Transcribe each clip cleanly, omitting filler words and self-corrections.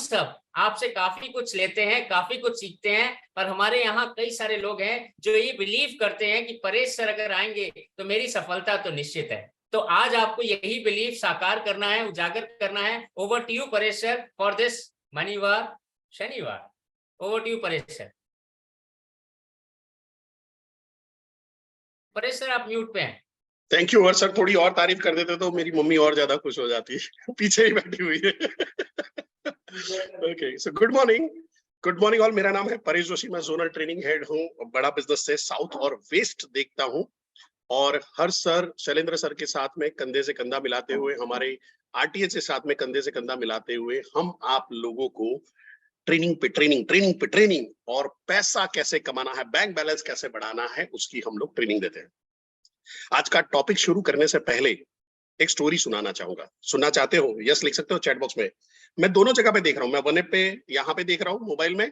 सब आपसे काफी कुछ लेते हैं, काफी कुछ सीखते हैं। और हमारे यहाँ कई सारे लोग हैं जो ये बिलीव करते हैं कि परेश सर अगर आएंगे तो मेरी सफलता तो निश्चित है। तो आज आपको यही बिलीव साकार करना है, उजागर करना है। Over to you Paresh sir for this मनीवार शनिवार। Over to you Paresh sir. Paresh sir आप म्यूट पे हैं। Thank you. और सर थोड़ी और तारीफ कर देते तो मेरी मम्मी और ज्यादा खुश हो जाती है, पीछे ही बैठी हुई है। Okay, so good morning. Good morning all. मेरा नाम है परेश जोशी, मैं जोनल ट्रेनिंग हेड हूँ। बड़ा बिजनेस से साउथ और वेस्ट देखता हूँ, और हर सर शैलेंद्र सर के साथ में कंधे से कंधा मिलाते हुए, हमारे आरटीएच के साथ में कंधे से कंधा मिलाते हुए हम आप लोगों को ट्रेनिंग पे ट्रेनिंग, ट्रेनिंग पे ट्रेनिंग, और पैसा कैसे कमाना है, बैंक बैलेंस कैसे बढ़ाना है, उसकी हम लोग ट्रेनिंग देते हैं। आज का टॉपिक शुरू करने से पहले एक स्टोरी सुनाना चाहूंगा। सुनना चाहते हो? यस लिख सकते हो चैट बॉक्स में। मैं दोनों जगह पे देख रहा हूं, मैं वन पे यहाँ पे देख रहा हूँ मोबाइल में,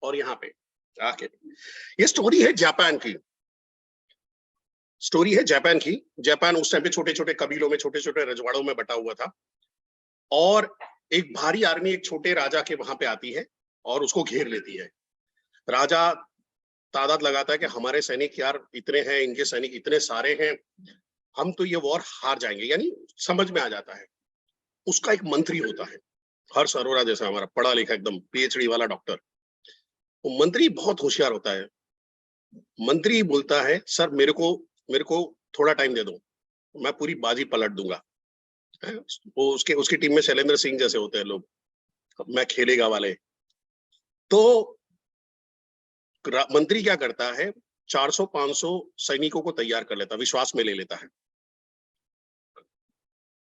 और यहाँ पे आके। ये स्टोरी है जापान की। स्टोरी है जापान की। जापान उस टाइम पे छोटे छोटे कबीलों में, छोटे छोटे रजवाड़ों में बटा हुआ था, और एक भारी आर्मी एक छोटे राजा के वहां पे आती है और उसको घेर लेती है। राजा तादाद लगाता है कि हमारे सैनिक यार इतने हैं, इनके सैनिक इतने सारे हैं, हम तो ये वॉर हार जाएंगे, यानी समझ में आ जाता है। उसका एक मंत्री होता है, हर्ष अरोड़ा जैसा, हमारा पढ़ा लिखा एकदम पीएचडी वाला डॉक्टर। वो मंत्री बहुत होशियार होता है। मंत्री बोलता है, सर मेरे को थोड़ा टाइम दे दो, मैं पूरी बाजी पलट दूंगा। वो उसकी टीम में शैलेंद्र सिंह जैसे होते हैं लोग, मैं खेलेगा वाले। तो मंत्री क्या करता है, 400-500 सैनिकों को तैयार कर लेता, विश्वास में ले लेता है।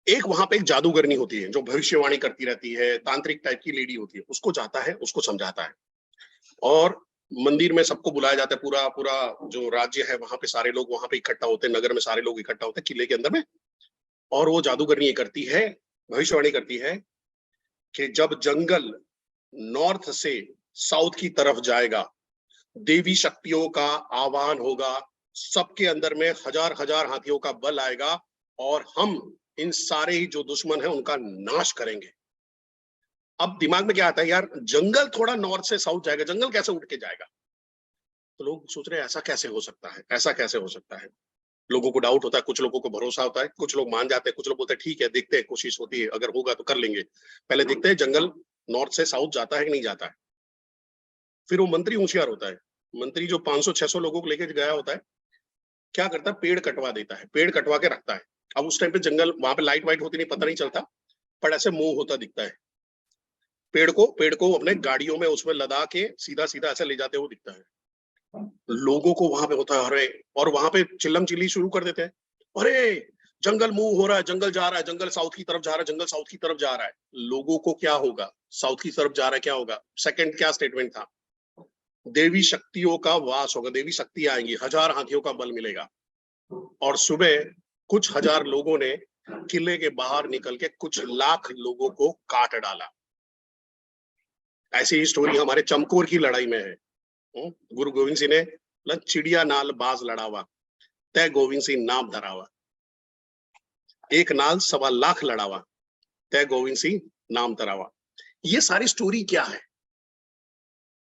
एक वहां पे एक जादूगरनी होती है जो भविष्यवाणी करती रहती है, तांत्रिक टाइप की लेडी होती है। उसको जाता है, उसको समझाता है, और मंदिर में सबको बुलाया जाता है। पूरा पूरा जो राज्य है वहां पे सारे लोग वहां पे इकट्ठा होते हैं, नगर में सारे लोग इकट्ठा होते हैं किले के अंदर में। और वो जादूगरनी ये करती है, भविष्यवाणी करती है कि जब जंगल नॉर्थ से साउथ की तरफ जाएगा, देवी शक्तियों का आह्वान होगा, सबके अंदर में हजार हजार हाथियों का बल आएगा, और हम इन सारे ही जो दुश्मन है उनका नाश करेंगे। अब दिमाग में क्या आता है, यार जंगल थोड़ा नॉर्थ से साउथ जाएगा, जंगल कैसे उठ के जाएगा? तो लोग सोच रहे हैं ऐसा कैसे हो सकता है, ऐसा कैसे हो सकता है। लोगों को डाउट होता है, कुछ लोगों को भरोसा होता है, कुछ लोग मान जाते हैं, कुछ लोग बोलते हैं ठीक है देखते हैं, कोशिश होती है, अगर होगा तो कर लेंगे, पहले देखते हैं जंगल नॉर्थ से साउथ जाता है कि नहीं जाता है। फिर वो मंत्री होशियार होता है। मंत्री जो 500-600 लोगों को लेकर गया होता है, क्या करता है, पेड़ कटवा देता है, पेड़ कटवा के रखता है। अब उस टाइम पे जंगल, वहां पे लाइट वाइट होती नहीं, पता नहीं चलता, पर ऐसे मूव होता दिखता है। पेड़ को अपने गाड़ियों में उसमें लदा के सीधा सीधा ऐसे ले जाते हुए दिखता है। लोगों को वहां पे होता है अरे, और वहां पे चिल्लम चिल्ली शुरू कर देते हैं, अरे जंगल मूव हो रहा है, जंगल जा रहा है, जंगल साउथ की तरफ जा रहा है, जंगल साउथ की तरफ जा रहा है। लोगों को क्या होगा, साउथ की तरफ जा रहा है क्या होगा? सेकंड क्या स्टेटमेंट था, देवी शक्तियों का वास होगा, देवी शक्ति आएंगी, हजार हाथियों का बल मिलेगा। और सुबह कुछ हजार लोगों ने किले के बाहर निकल के कुछ लाख लोगों को काट डाला। ऐसी ही स्टोरी हमारे चमकौर की लड़ाई में है। गुरु गोविंद सिंह ने चिड़िया नाल बाज लड़ावा, तय गोविंद सिंह नाम धरावा। एक नाल 1.25 लाख लड़ावा, तय गोविंद सिंह नाम धरावा। ये सारी स्टोरी क्या है?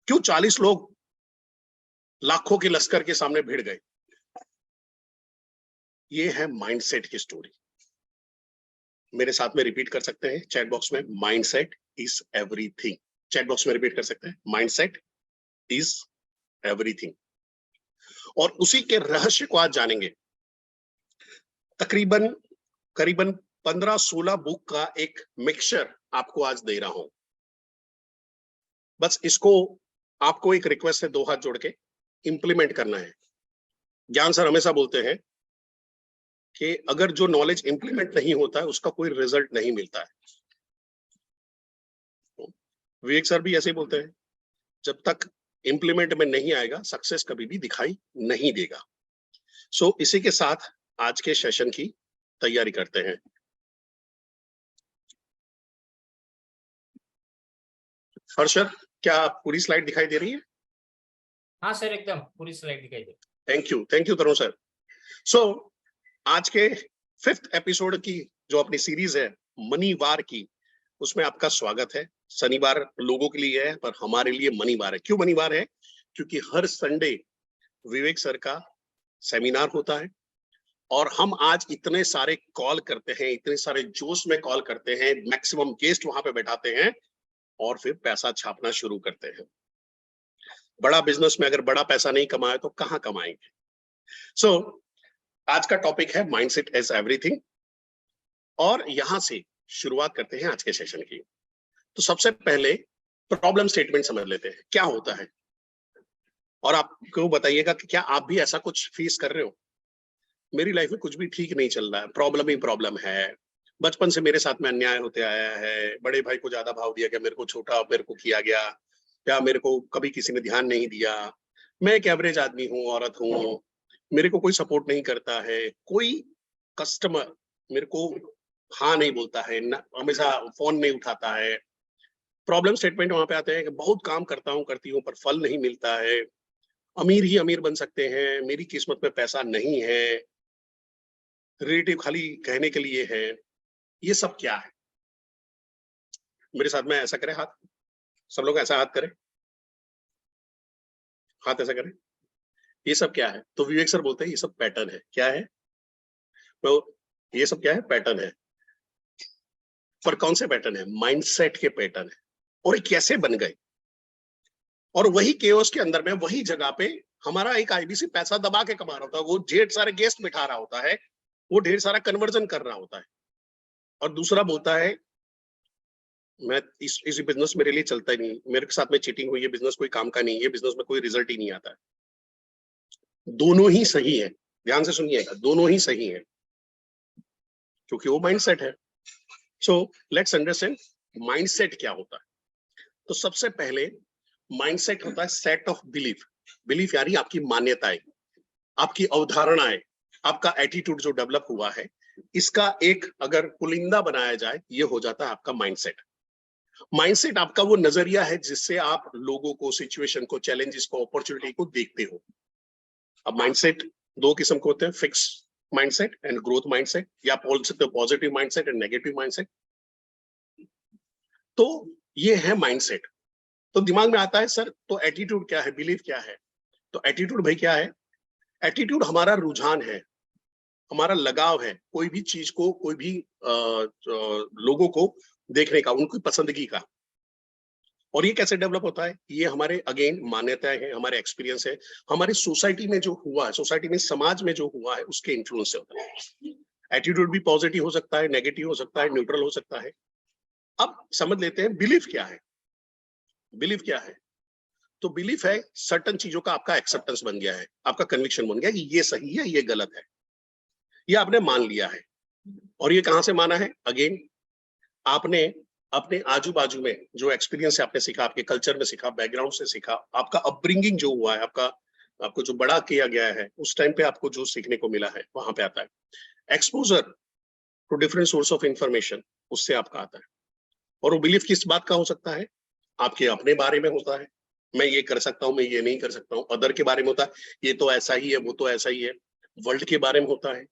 क्यों 40 लोग लाखों के लश्कर के सामने भिड़ गए? ये है माइंडसेट की स्टोरी। मेरे साथ में रिपीट कर सकते हैं चैट बॉक्स में, mindset is everything. Chat box में रिपीट कर सकते हैं, माइंडसेट इज एवरीथिंग। और उसी के रहस्य को आज जानेंगे। तकरीबन करीबन 15-16 बुक का एक मिक्सचर आपको आज दे रहा हूं। बस इसको आपको एक रिक्वेस्ट है, 2 हाथ जोड़ के इंप्लीमेंट करना है। ज्ञान सर हमेशा बोलते हैं कि अगर जो नॉलेज इंप्लीमेंट नहीं होता है उसका कोई रिजल्ट नहीं मिलता है। विवेक सर भी ऐसे ही बोलते हैं, जब तक इंप्लीमेंट में नहीं आएगा सक्सेस कभी भी दिखाई नहीं देगा। सो इसी के साथ आज के सेशन की तैयारी करते हैं। हर्ष सर, क्या पूरी स्लाइड दिखाई दे रही है? हाँ सर, एकदम पूरी स्लाइड दिखाई दे। Thank you Tarun sir. So आज के 5th एपिसोड की जो अपनी सीरीज है मनी वार की, उसमें आपका स्वागत है। शनिवार लोगों के लिए है, पर हमारे लिए मनीवार है। क्यों मनीवार है? क्योंकि हर संडे विवेक सर का सेमिनार होता है और हम आज इतने सारे कॉल करते हैं, इतने सारे जोश में कॉल करते हैं, मैक्सिमम गेस्ट वहां पे बैठाते हैं और फिर पैसा छापना शुरू करते हैं। बड़ा बिजनेस में अगर बड़ा पैसा नहीं कमाए तो कहां कमाएंगे? सो आज का टॉपिक है माइंडसेट एज एवरीथिंग और यहां से शुरुआत करते हैं आज के सेशन की। तो सबसे पहले प्रॉब्लम स्टेटमेंट समझ लेते हैं क्या होता है, और आपको बताइएगा कि क्या आप भी ऐसा कुछ फेस कर रहे हो। मेरी लाइफ में कुछ भी ठीक नहीं चल रहा है, प्रॉब्लम ही प्रॉब्लम है। बचपन से मेरे साथ में अन्याय होते आया है, बड़े भाई को ज्यादा भाव दिया गया, मेरे को छोटा मेरे को किया गया, या मेरे को कभी किसी ने ध्यान नहीं दिया। मैं एक एवरेज आदमी हूँ, औरत हूँ, मेरे को कोई सपोर्ट नहीं करता है, कोई कस्टमर मेरे को हाँ नहीं बोलता है, हमेशा फोन नहीं उठाता है। प्रॉब्लम स्टेटमेंट वहां पे आते हैं कि बहुत काम करता हूँ करती हूँ पर फल नहीं मिलता है, अमीर ही अमीर बन सकते हैं, मेरी किस्मत में पैसा नहीं है, रिलेटिव खाली कहने के लिए है। ये सब क्या है? मेरे साथ में ऐसा करें हाथ, सब लोग ऐसा हाथ करें, हाथ ऐसा करें। ये सब क्या है? तो विवेक सर बोलते हैं ये सब पैटर्न है। क्या है? तो ये सब क्या है? पैटर्न है। पर कौन से पैटर्न है? माइंडसेट के पैटर्न है। और ये कैसे बन गए? और वही केओस के अंदर में वही जगह पे हमारा एक आईबीसी पैसा दबा के कमा रहा होता है, वो ढेर सारे गेस्ट बिठा रहा होता है, वो ढेर सारा कन्वर्जन कर रहा होता है, और दूसरा बोलता है मैं इस बिजनेस मेरे लिए चलता ही नहीं, मेरे साथ में चीटिंग हुई, ये बिजनेस कोई काम का नहीं, ये बिजनेस में कोई रिजल्ट ही नहीं आता है। दोनों ही सही है, ध्यान से सुनिएगा, दोनों ही सही है क्योंकि वो माइंडसेट है। सो लेट्स अंडरस्टैंड माइंडसेट क्या होता है। तो सबसे पहले माइंडसेट होता है सेट ऑफ बिलीफ। बिलीफ यानी आपकी मान्यताएं, आपकी अवधारणाएं, आपका एटीट्यूड जो डेवलप हुआ है, इसका एक अगर पुलिंदा बनाया जाए, ये हो जाता है आपका माइंडसेट। माइंडसेट आपका वो नजरिया है जिससे आप लोगों को, सिचुएशन को, चैलेंजेस को, अपॉर्चुनिटी को देखते हो। अब माइंडसेट दो किस्म के होते हैं, fix mindset and growth mindset, या आप बोल सकते हो positive mindset and negative mindset. तो ये है माइंडसेट। तो दिमाग में आता है सर तो एटीट्यूड क्या है, बिलीफ क्या है? तो एटीट्यूड भाई क्या है? एटीट्यूड हमारा रुझान है, हमारा लगाव है कोई भी चीज को, कोई भी लोगों को देखने का, उनकी पसंदगी का। और ये कैसे डेवलप होता है? ये हमारे अगेन मान्यताएं हैं, हमारे एक्सपीरियंस है, हमारी सोसाइटी में जो हुआ है, सोसाइटी में, समाज में जो हुआ है, उसके इन्फ्लुएंस से होता है। एटीट्यूड भी पॉजिटिव हो सकता है, नेगेटिव हो सकता है, न्यूट्रल हो सकता है। अब समझ लेते हैं बिलीफ क्या है। बिलीफ क्या है? तो बिलीफ है सर्टन चीजों का आपका एक्सेप्टेंस बन गया है, आपका कन्विक्शन बन गया कि ये सही है, ये गलत है, ये आपने मान लिया है। और ये कहां से माना है? अगेन आपने अपने आजू बाजू में जो एक्सपीरियंस है, आपने सीखा, आपके कल्चर में सीखा, बैकग्राउंड से सीखा, आपका अपब्रिंगिंग जो हुआ है, आपको जो बड़ा किया गया है, उस टाइम पे आपको जो सीखने को मिला है, वहां पे आता है। Exposure to different source of information, उससे आपका आता है। और वो बिलीफ किस बात का हो सकता है? आपके अपने बारे में होता है, मैं ये कर सकता हूं, मैं ये नहीं कर सकता हूं। अदर के बारे में होता है, ये तो ऐसा ही है, वो तो ऐसा ही है। वर्ल्ड के बारे में होता है,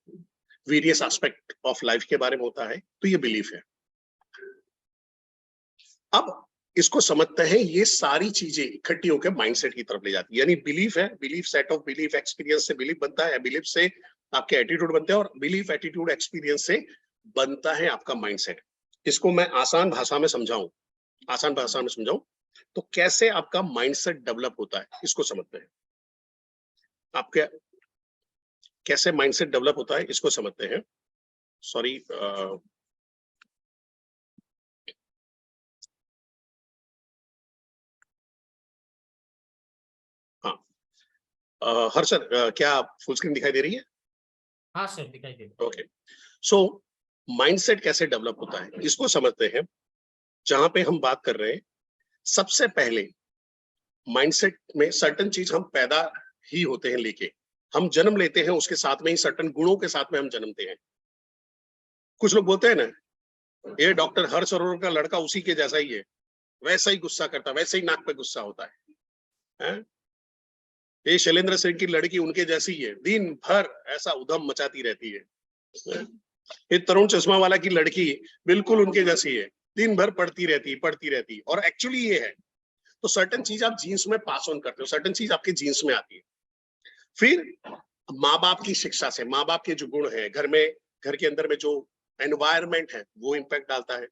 वेरियस एस्पेक्ट ऑफ लाइफ के बारे में होता है। तो ये बिलीफ है। अब इसको समझते हैं, ये सारी चीजें इकट्ठी होकर माइंडसेट की तरफ ले जाती है। यानी बिलीफ है, belief set of belief, experience से बिलीफ बनता है, बिलीफ से आपके एटीट्यूड बनते हैं, और बिलीफ, एटीट्यूड, एक्सपीरियंस से बनता है आपका माइंडसेट। इसको मैं आसान भाषा में समझाऊं, आसान भाषा में समझाऊं तो कैसे आपका माइंडसेट डेवलप होता है, इसको समझते हैं। आपके कैसे माइंडसेट डेवलप होता है, इसको समझते हैं। सॉरी, हाँ, हर सर, क्या फुल स्क्रीन दिखाई दे रही है? हाँ सर, दिखाई दे रहा है। ओके। सो माइंडसेट कैसे डेवलप होता है, इसको समझते हैं। जहां पे हम बात कर रहे हैं, सबसे पहले माइंडसेट में सर्टन चीज हम पैदा ही होते हैं लेके, हम जन्म लेते हैं, उसके साथ में ही सर्टन गुणों के साथ में हम जन्मते हैं। कुछ लोग बोलते हैं ना, ये डॉक्टर हर्ष अरोड़ा का लड़का उसी के जैसा ही है, वैसा ही गुस्सा करता, वैसे ही नाक पे गुस्सा होता है? ये शैलेंद्र सिंह की लड़की उनके जैसी ही है, दिन भर ऐसा उधम मचाती रहती है। ये तरुण चश्मा वाला की लड़की बिल्कुल उनके जैसी है, दिन भर पढ़ती रहती, और एक्चुअली ये है। तो सर्टेन चीज आप जीन्स में पास ऑन करते हो, सर्टेन चीज आपके जीन्स में आती है। फिर माँ बाप की शिक्षा से, माँ बाप के जो गुण है, घर में, घर के अंदर में जो एनवायरनमेंट है वो इम्पैक्ट डालता है।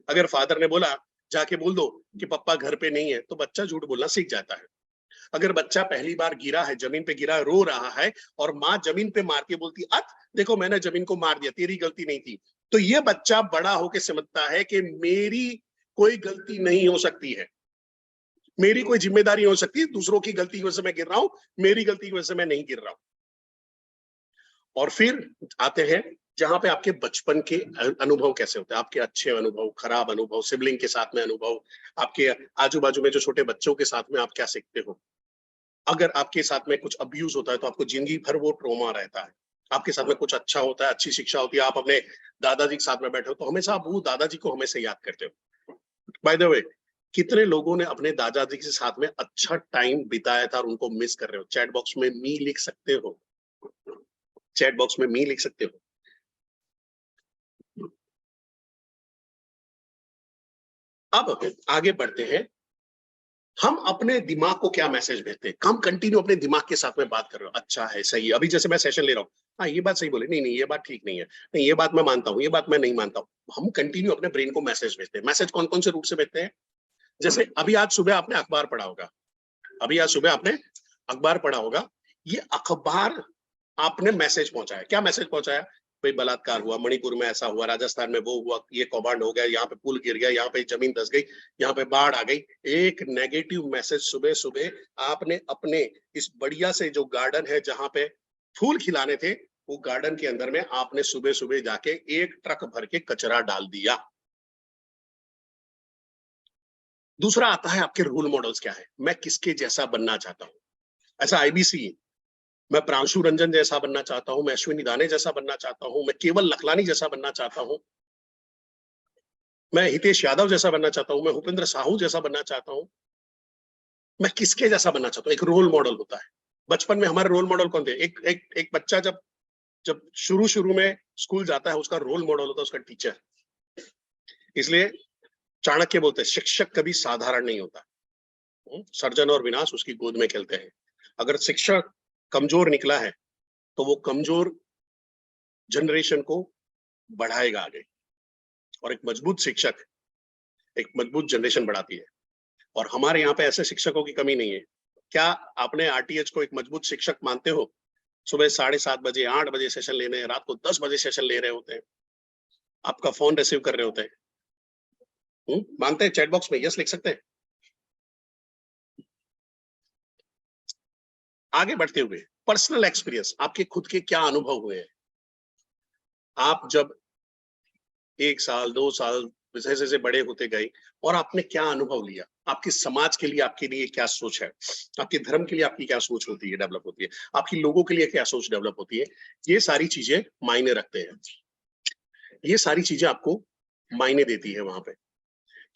अगर फादर ने बोला जाके बोल दो कि पप्पा घर पे नहीं है, तो बच्चा झूठ बोलना सीख जाता है। अगर बच्चा पहली बार गिरा है, जमीन पे गिरा, रो रहा है, और माँ जमीन पे मार के बोलती देखो मैंने जमीन को मार दिया, तेरी गलती नहीं थी, तो ये बच्चा बड़ा होके समझता है कि मेरी कोई गलती नहीं हो सकती है, मेरी कोई जिम्मेदारी हो सकती है, दूसरों की गलती की वजह से मैं गिर रहा हूं, मेरी गलती की वजह से मैं नहीं गिर रहा हूं। और फिर आते हैं जहां पे आपके बचपन के अनुभव कैसे होते हैं, आपके अच्छे अनुभव, खराब अनुभव, सिबलिंग के साथ में अनुभव, आपके आजू बाजू में जो छोटे बच्चों के साथ में आप क्या सीखते हो। अगर आपके साथ में कुछ अब्यूज होता है तो आपको जिंदगी भर वो ट्रॉमा रहता है। आपके साथ में कुछ अच्छा होता है, अच्छी शिक्षा होती है, आप अपने दादाजी के साथ में बैठे हो, तो हमेशा आप वो दादाजी को हमेशा याद करते हो। बाय द वे, कितने लोगों ने अपने दादाजी के साथ में अच्छा टाइम बिताया था और उनको मिस कर रहे हो? चैट बॉक्स में मी लिख सकते हो, चैट बॉक्स में मी लिख सकते हो। अब आगे बढ़ते हैं, हम अपने दिमाग को क्या मैसेज भेजते हैं? हम कंटिन्यू अपने दिमाग के साथ में बात कर रहे हो, अच्छा है, सही है। अभी जैसे मैं सेशन ले रहा हूँ, हाँ ये बात सही बोले, नहीं नहीं ये बात ठीक नहीं है, नहीं ये बात मैं मानता हूँ, ये बात मैं नहीं मानता हूँ। हम कंटिन्यू अपने ब्रेन को मैसेज भेजते हैं। मैसेज कौन कौन से रूप से भेजते हैं? जैसे अभी आज सुबह आपने अखबार पढ़ा होगा, अभी आज सुबह आपने अखबार पढ़ा होगा, ये अखबार आपने मैसेज पहुंचाया। क्या मैसेज पहुंचाया? भाई बलात्कार हुआ, मणिपुर में ऐसा हुआ, राजस्थान में वो हुआ, ये कौभांड हो गया, यहाँ पे पुल गिर गया, यहाँ पे जमीन धस गई, यहाँ पे बाढ़ आ गई। एक नेगेटिव मैसेज सुबह सुबह आपने अपने इस बढ़िया से जो गार्डन है जहां पे फूल खिलाने थे, वो गार्डन के अंदर में आपने सुबह सुबह जाके एक ट्रक भर के कचरा डाल दिया। दूसरा आता है आपके रोल मॉडल्स क्या है, मैं किसके जैसा बनना चाहता हूँ। ऐसा आईबीसी, मैं प्रांशु रंजन जैसा बनना चाहता हूं, मैं अश्विनी दाने जैसा बनना चाहता हूं, मैं केवल लखलानी जैसा बनना चाहता हूं, मैं हितेश यादव जैसा बनना चाहता हूं, मैं भूपेंद्र साहू जैसा बनना चाहता हूं। मैं किसके जैसा बनना चाहता हूं? एक रोल मॉडल होता है। बचपन में हमारे रोल मॉडल कौन थे? एक बच्चा जब जब शुरू शुरू में स्कूल जाता है, उसका रोल मॉडल होता है उसका टीचर। इसलिए चाणक्य बोलते हैं शिक्षक कभी साधारण नहीं होता, सर्जन और विनाश उसकी गोद में खेलते हैं। अगर शिक्षक कमजोर निकला है तो वो कमजोर जनरेशन को बढ़ाएगा आगे, और एक मजबूत शिक्षक एक मजबूत जनरेशन बढ़ाती है। और हमारे यहाँ पे ऐसे शिक्षकों की कमी नहीं है। क्या आपने आरटीएच को एक मजबूत शिक्षक मानते हो? सुबह 7:30 बजे 8 बजे सेशन लेने हैं, रात को 10 बजे सेशन ले रहे होते हैं, आपका फोन रिसीव कर रहे होते हैं। मानते हैं? चैट बॉक्स में यस लिख सकते हैं। आगे बढ़ते हुए पर्सनल एक्सपीरियंस, आपके खुद के क्या अनुभव हुए हैं? आप जब 1 साल 2 साल जैसे जैसे बड़े होते गए, और आपने क्या अनुभव लिया, आपके समाज के लिए आपके लिए क्या सोच है, आपके धर्म के लिए आपकी क्या सोच होती है, डेवलप होती है, आपकी लोगों के लिए क्या सोच डेवलप होती है, ये सारी चीजें मायने रखते हैं। ये सारी चीजें आपको मायने देती है वहां पे।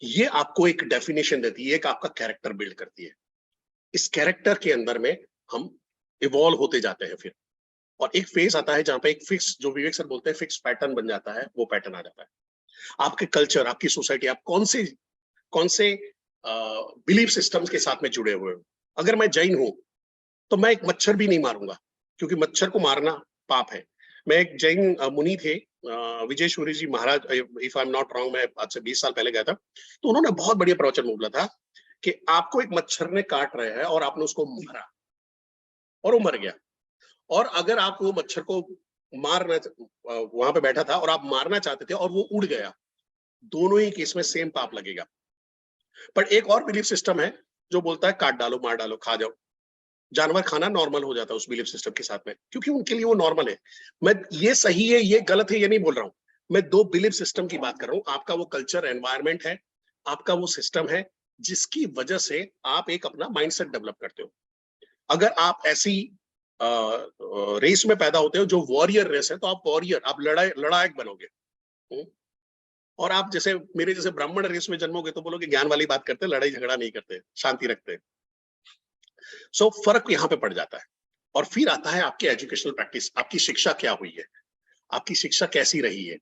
ये आपको एक डेफिनेशन देती है, एक आपका कैरेक्टर बिल्ड करती है। इस कैरेक्टर के अंदर में हम इवॉल्व होते जाते हैं फिर, और एक फेज आता है जहां पे एक फिक्स, जो विवेक सर बोलते हैं फिक्स पैटर्न बन जाता है, वो पैटर्न आ जाता है। आपके कल्चर, आपकी सोसाइटी, आप कौन से बिलीफ सिस्टम्स के साथ में जुड़े हुए हो। अगर मैं जैन हूं तो मैं एक मच्छर भी नहीं मारूंगा, क्योंकि मच्छर को मारना पाप है। मैं एक जैन मुनि थे, Vijayeshwari ji Maharaj, if I am not wrong, मैं आज से 20 साल पहले गया था, तो उन्होंने बहुत बढ़िया प्रवचन बोला था कि आपको एक मच्छर ने काट रहा है और आपने उसको मारा और वो मर गया, और अगर आप वो मच्छर को मारना, वहां पे बैठा था और आप मारना चाहते थे और वो उड़ गया, दोनों ही केस में सेम पाप लगेगा। पर एक और बिलीफ सिस्टम है जो बोलता है काट डालो, मार डालो, खा जाओ। जानवर खाना नॉर्मल हो जाता है उस बिलीफ सिस्टम के साथ में, क्योंकि उनके लिए वो नॉर्मल है। मैं ये सही है ये गलत है ये नहीं बोल रहा हूं, मैं दो बिलीफ सिस्टम की बात कर रहा हूं। आपका वो कल्चर एनवायरमेंट है, आपका वो सिस्टम है, जिसकी वजह से आप एक अपना माइंडसेट डेवलप करते हो। अगर आप ऐसी रेस में पैदा होते हो जो वॉरियर रेस है, तो आप वॉरियर, आप लड़ायक बनोगे। और आप जैसे मेरे जैसे ब्राह्मण रेस में जन्मोगे तो बोलोगे ज्ञान वाली बात करते, लड़ाई झगड़ा नहीं करते, शांति रखते। सो फर्क यहाँ पे पड़ जाता है। और फिर आता है आपकी एजुकेशनल प्रैक्टिस, आपकी शिक्षा क्या हुई है, आपकी शिक्षा कैसी रही है।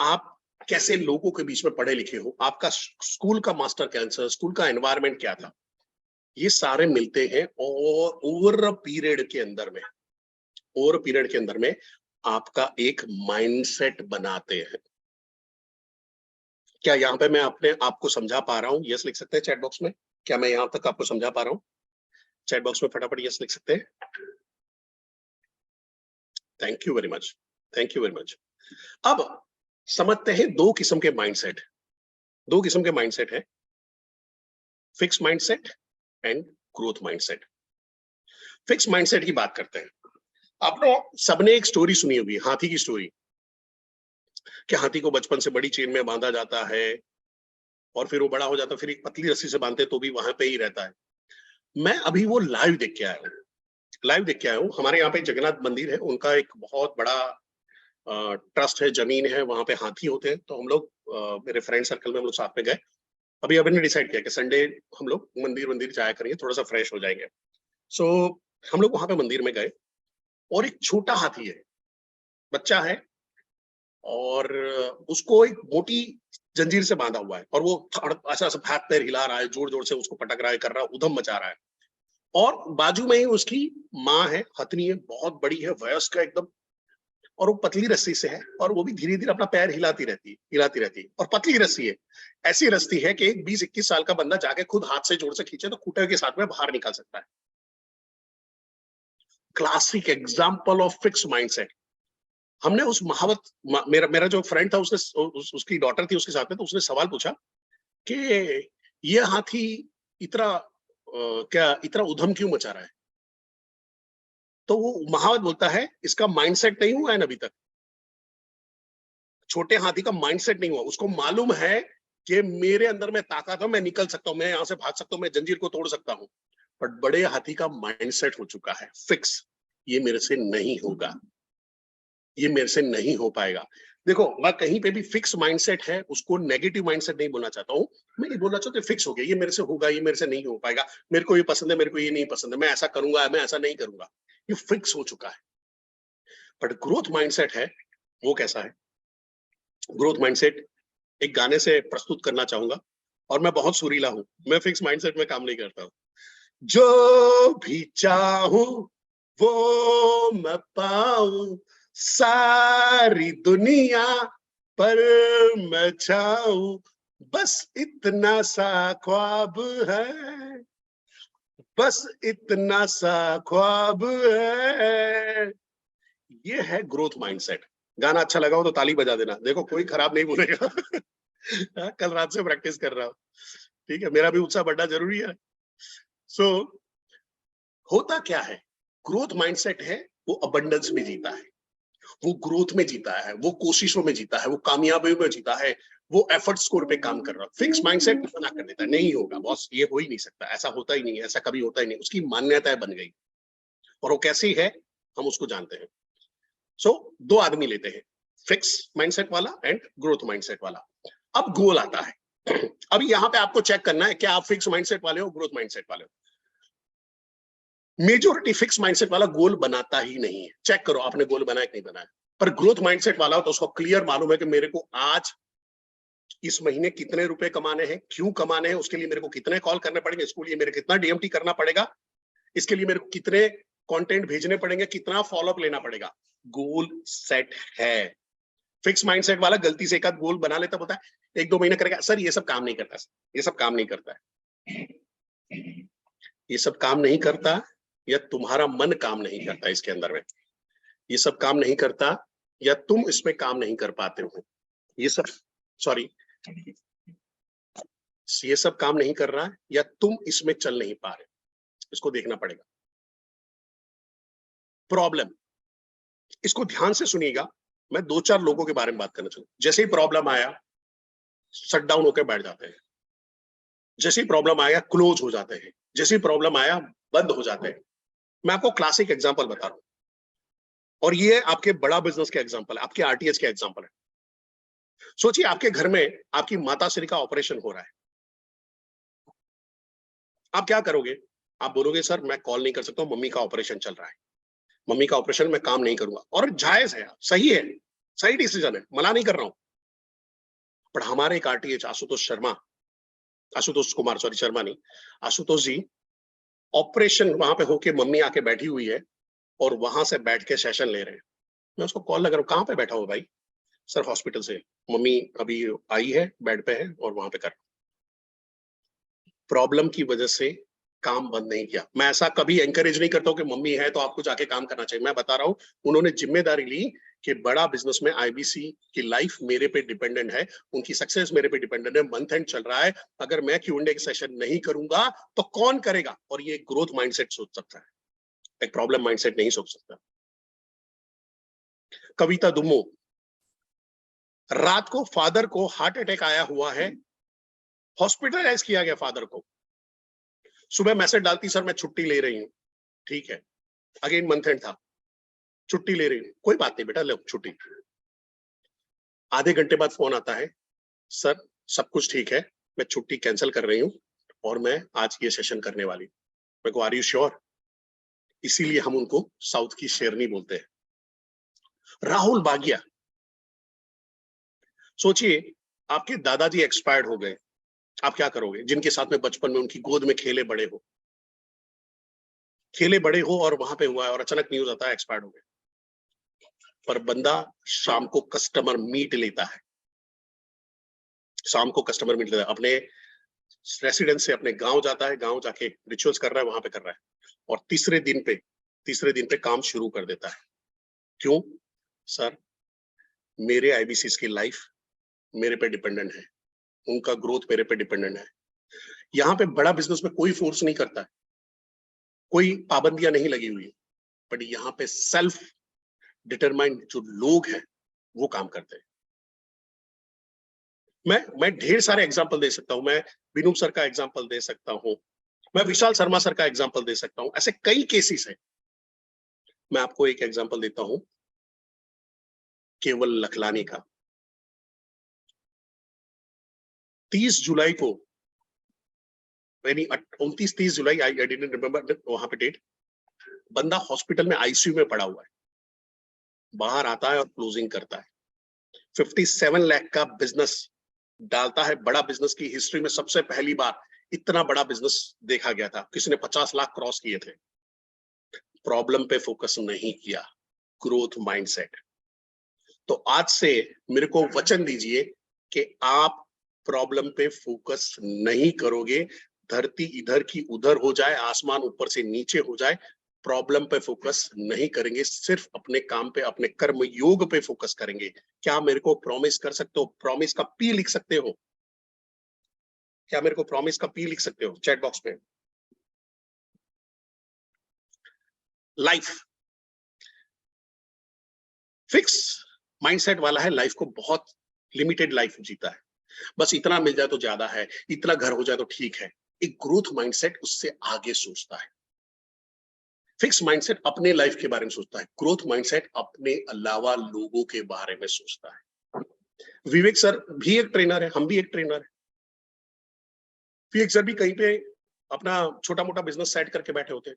आप कैसे लोगों के बीच में पढ़े लिखे हो, आपका स्कूल का मास्टर कैंसर, स्कूल का एनवायरनमेंट क्या था, ये सारे मिलते हैं और ओवर पीरियड के अंदर में, ओवर पीरियड के अंदर में आपका एक माइंडसेट बनाते हैं। क्या यहाँ पे मैं अपने आपको समझा पा रहा हूँ? यस लिख सकते हैं चैट बॉक्स में। क्या मैं यहाँ तक आपको समझा पा रहा हूँ? चैट बॉक्स में फटाफट यस लिख सकते हैं। Thank you very much, thank you very much. अब समझते हैं दो किस्म के माइंडसेट, दो किस्म के माइंडसेट है, fix mindset and growth mindset. Fix mindset की बात करते हैं। आप लोग सबने एक स्टोरी सुनी होगी, हाथी की स्टोरी, कि हाथी को बचपन से बड़ी चेन में बांधा जाता है और फिर वो बड़ा हो जाता है, फिर एक पतली रस्सी से बांधते तो भी वहां पे ही रहता है। मैं अभी वो लाइव देख के आया हूँ, लाइव देख के आया हूँ। हमारे यहाँ पे जगन्नाथ मंदिर है, उनका एक बहुत बड़ा ट्रस्ट है, जमीन है, वहां पे हाथी होते हैं। तो हम लोग मेरे फ्रेंड सर्कल में हम लोग साथ में गए। अभी अभी ने डिसाइड किया कि संडे हम लोग मंदिर मंदिर जाया करेंगे, थोड़ा सा फ्रेश हो जाएंगे। सो हम लोग वहां पे मंदिर में गए और एक छोटा हाथी है, बच्चा है, और उसको एक मोटी जंजीर से बांधा हुआ है और वो ऐसा ऐसा हाथ पैर हिला रहा है, जोर जोर से उसको पटक रहा है, कर रहा है, उधम मचा रहा है। और बाजू में ही उसकी माँ है, हथनी है, बहुत बड़ी है, वयस्क है एकदम, और वो पतली रस्सी से है और वो भी धीरे धीरे अपना पैर हिलाती रहती है, हिलाती रहती है, और पतली रस्सी है, ऐसी रस्सी है कि एक 20-21 साल का बंदा जाके खुद हाथ से जोर से खींचे तो खूटे के साथ में बाहर निकाल सकता है। Classic example of fix mindset. हमने उस महावत मेरा मेरा जो फ्रेंड था, उसने उसकी डॉटर थी उसके साथ में, तो उसने सवाल पूछा कि ये हाथी इतना क्या इतना उधम क्यों मचा रहा है? तो वो महावत बोलता है, इसका माइंडसेट नहीं हुआ है अभी तक, छोटे हाथी का माइंडसेट नहीं हुआ। उसको मालूम है कि मेरे अंदर में ताकत है, मैं निकल सकता हूं, मैं यहां से भाग सकता हूं, मैं जंजीर को तोड़ सकता हूं। बट बड़े हाथी का माइंडसेट हो चुका है फिक्स, ये मेरे से नहीं होगा, ये मेरे से नहीं हो पाएगा। देखो, मैं कहीं पे भी फिक्स माइंडसेट है, उसको नेगेटिव माइंडसेट नहीं बोलना चाहता हूँ। मैं ये बोलना चाहता हूँ फिक्स हो गया, ये मेरे से होगा, ये मेरे से नहीं हो पाएगा, मेरे को ये पसंद है, मेरे को ये नहीं पसंद है, मैं ऐसा करूंगा, मैं ऐसा नहीं करूंगा, ये फिक्स हो चुका है। बट ग्रोथ माइंडसेट है, वो कैसा है? ग्रोथ माइंडसेट एक गाने से प्रस्तुत करना चाहूंगा, और मैं बहुत सुरीला हूं, मैं फिक्स माइंडसेट में काम नहीं करता हूं। जो भी चाहूं वो मैं पाऊं, सारी दुनिया पर मैं चाहूं, बस इतना सा ख्वाब है, बस इतना सा ख्वाब है। ये है ग्रोथ माइंडसेट। गाना अच्छा लगा हो तो ताली बजा देना, देखो कोई खराब नहीं बोलेगा। कल रात से प्रैक्टिस कर रहा हूं, ठीक है, मेरा भी उत्साह बढ़ना जरूरी है। सो होता क्या है, ग्रोथ माइंडसेट है, वो अबंडेंस में जीता है, वो ग्रोथ में जीता है, वो कोशिशों में जीता है, वो कामयाबियों में जीता है, वो एफर्ट स्कोर पे काम कर रहा है। फिक्स माइंडसेट मना कर देता है, नहीं होगा बॉस, ये हो ही नहीं सकता, ऐसा होता ही नहीं है, ऐसा कभी होता ही नहीं, उसकी मान्यताएं बन गई। और वो कैसी है, हम उसको जानते हैं। सो दो आदमी लेते हैं, फिक्स माइंडसेट वाला एंड ग्रोथ माइंडसेट वाला। अब गोल आता है। अब यहाँ पे आपको चेक करना है, क्या आप फिक्स माइंडसेट वाले हो, ग्रोथ माइंडसेट वाले हो? मेजोरिटी फिक्स माइंडसेट वाला गोल बनाता ही नहीं है। चेक करो आपने गोल बनाया कि नहीं बनाया। पर ग्रोथ माइंडसेट वाला हो तो उसको क्लियर मालूम है कि मेरे को आज इस महीने कितने रुपए कमाने हैं, क्यों कमाने हैं, उसके लिए मेरे को कितने कॉल करने पड़ेंगे, इसके लिए मेरे कितना डीएमटी करना पड़ेगा, इसके लिए मेरे को कितने कंटेंट भेजने पड़ेंगे, कितना फॉलोअप लेना पड़ेगा। गोल सेट है। फिक्स माइंडसेट वाला गलती से एक आध गोल बना लेता, होता है 1-2 महीने करेगा, सर ये सब काम नहीं करता, ये सब काम नहीं करता है, ये सब काम नहीं करता, या तुम्हारा मन काम नहीं करता इसके अंदर में, ये सब काम नहीं करता, या तुम इसमें काम नहीं कर पाते हो, ये सब, सॉरी, ये सब काम नहीं कर रहा है, या तुम इसमें चल नहीं पा रहे, इसको देखना पड़ेगा। प्रॉब्लम, इसको ध्यान से सुनिएगा। मैं 2-4 लोगों के बारे में बात करना चाहूंगा, जैसे ही प्रॉब्लम आया शट डाउन होकर बैठ जाते हैं, जैसे ही प्रॉब्लम आया क्लोज हो जाते हैं, जैसे ही प्रॉब्लम आया बंद हो जाते हैं। मैं आपको क्लासिक एग्जांपल बता रहा हूं, और ये आपके बड़ा बिजनेस के एग्जांपल है, आपके आरटीएस के एग्जांपल है। सोचिए आपके घर में आपकी माता श्री का ऑपरेशन हो रहा है, आप क्या करोगे? आप बोलोगे सर मैं कॉल नहीं कर सकता, मम्मी का ऑपरेशन चल रहा है, मम्मी का ऑपरेशन में काम नहीं करूंगा, और जायज है, सही है, सही डिसीजन है, मना नहीं कर रहा हूं। पर हमारे एक आरटीएच आशुतोष कुमार, सॉरी शर्मा नहीं, आशुतोष जी, ऑपरेशन वहां पे होके मम्मी आके बैठी हुई है और वहां से बैठ के सेशन ले रहे हैं। मैं उसको कॉल लगा रहा हूँ, कहाँ पे बैठा हो भाई? सर हॉस्पिटल से, मम्मी अभी आई है, बेड पे है और वहां पे कर। प्रॉब्लम की वजह से काम बंद नहीं किया। मैं ऐसा कभी एंकरेज नहीं करता हूँ कि मम्मी है तो आपको जाके काम करना चाहिए। मैं बता रहा हूँ उन्होंने जिम्मेदारी ली कि बड़ा बिजनेस में आईबीसी की लाइफ मेरे पे डिपेंडेंट है, उनकी सक्सेस मेरे पे डिपेंडेंट है, मंथ एंड चल रहा है, अगर मैं Q&A सेशन नहीं करूंगा तो कौन करेगा? और ये ग्रोथ माइंडसेट सोच सकता है, एक प्रॉब्लम माइंडसेट नहीं सोच सकता। कविता दुम्मो, रात को फादर को हार्ट अटैक आया हुआ है, हॉस्पिटलाइज किया गया फादर को। सुबह मैसेज डालती, सर मैं छुट्टी ले रही हूँ। ठीक है, अगेन मंथ एंड था, छुट्टी ले रही हूँ। कोई बात नहीं बेटा, लो छुट्टी। आधे घंटे बाद फोन आता है, सर सब कुछ ठीक है, मैं छुट्टी कैंसिल कर रही हूँ और मैं आज ये सेशन करने वाली हूँ। मैं को आर यू श्योर? इसीलिए हम उनको साउथ की शेरनी बोलते हैं। राहुल बागिया, सोचिए आपके दादाजी एक्सपायर्ड हो गए, आप क्या करोगे? जिनके साथ में बचपन में उनकी गोद में खेले बड़े हो और वहां पे हुआ है और अचानक न्यूज आता है एक्सपायर्ड हो गए। पर बंदा शाम को कस्टमर मीट लेता है, अपने रेसिडेंस से अपने गांव जाता है, गांव जाके रिचुअल्स कर रहा है, वहां पे कर रहा है और तीसरे दिन पे काम शुरू कर देता है। क्यों? सर मेरे आईबीसीस की लाइफ मेरे पे डिपेंडेंट है, उनका ग्रोथ मेरे पे डिपेंडेंट है। यहाँ पे बड़ा बिजनेस में कोई फोर्स नहीं करता है, कोई पाबंदियां नहीं लगी हुई है, बट यहाँ पे सेल्फ डिटरमाइंड जो लोग हैं वो काम करते हैं। मैं ढेर सारे एग्जांपल दे सकता हूं, मैं विनू सर का एग्जांपल दे सकता हूं, मैं विशाल शर्मा सर का एग्जांपल दे सकता हूं, ऐसे कई केसेस हैं। मैं आपको एक एग्जांपल देता हूं केवल लखलानी का। 30 जुलाई को, यानी 29-30 जुलाई, आई डिडंट रिमेंबर वहां पे डेट, बंदा हॉस्पिटल में आईसीयू में पड़ा हुआ है, बाहर आता है और क्लोजिंग करता है। 57 लाख का बिजनेस डालता है, बड़ा बिजनेस की हिस्ट्री में सबसे पहली बार इतना बड़ा बिजनेस देखा गया था, किसी ने 50 लाख क्रॉस किए थे। प्रॉब्लम पे फोकस नहीं किया, ग्रोथ माइंडसेट। तो आज से मेरे को वचन दीजिए कि आप प्रॉब्लम पे फोकस नहीं करोगे, धरती इधर की उधर हो जाए, आसमान ऊपर से नीचे हो जाए, प्रॉब्लम पे फोकस नहीं करेंगे, सिर्फ अपने काम पे, अपने कर्म योग पे फोकस करेंगे। क्या मेरे को प्रॉमिस कर सकते हो? प्रॉमिस का पी लिख सकते हो? क्या मेरे को प्रॉमिस का पी लिख सकते हो चैट बॉक्स में? लाइफ फिक्स माइंडसेट वाला है, लाइफ को बहुत लिमिटेड लाइफ जीता है, बस इतना मिल जाए तो ज्यादा है, इतना घर हो जाए तो ठीक है। एक ग्रोथ माइंडसेट उससे आगे सोचता है। फिक्स माइंडसेट अपने लाइफ के बारे में सोचता है, ग्रोथ माइंडसेट अपने अलावा लोगों के बारे में सोचता है। विवेक सर भी एक ट्रेनर है, हम भी एक ट्रेनर है। विवेक सर भी कहीं पे अपना छोटा मोटा बिजनेस सेट करके बैठे होते,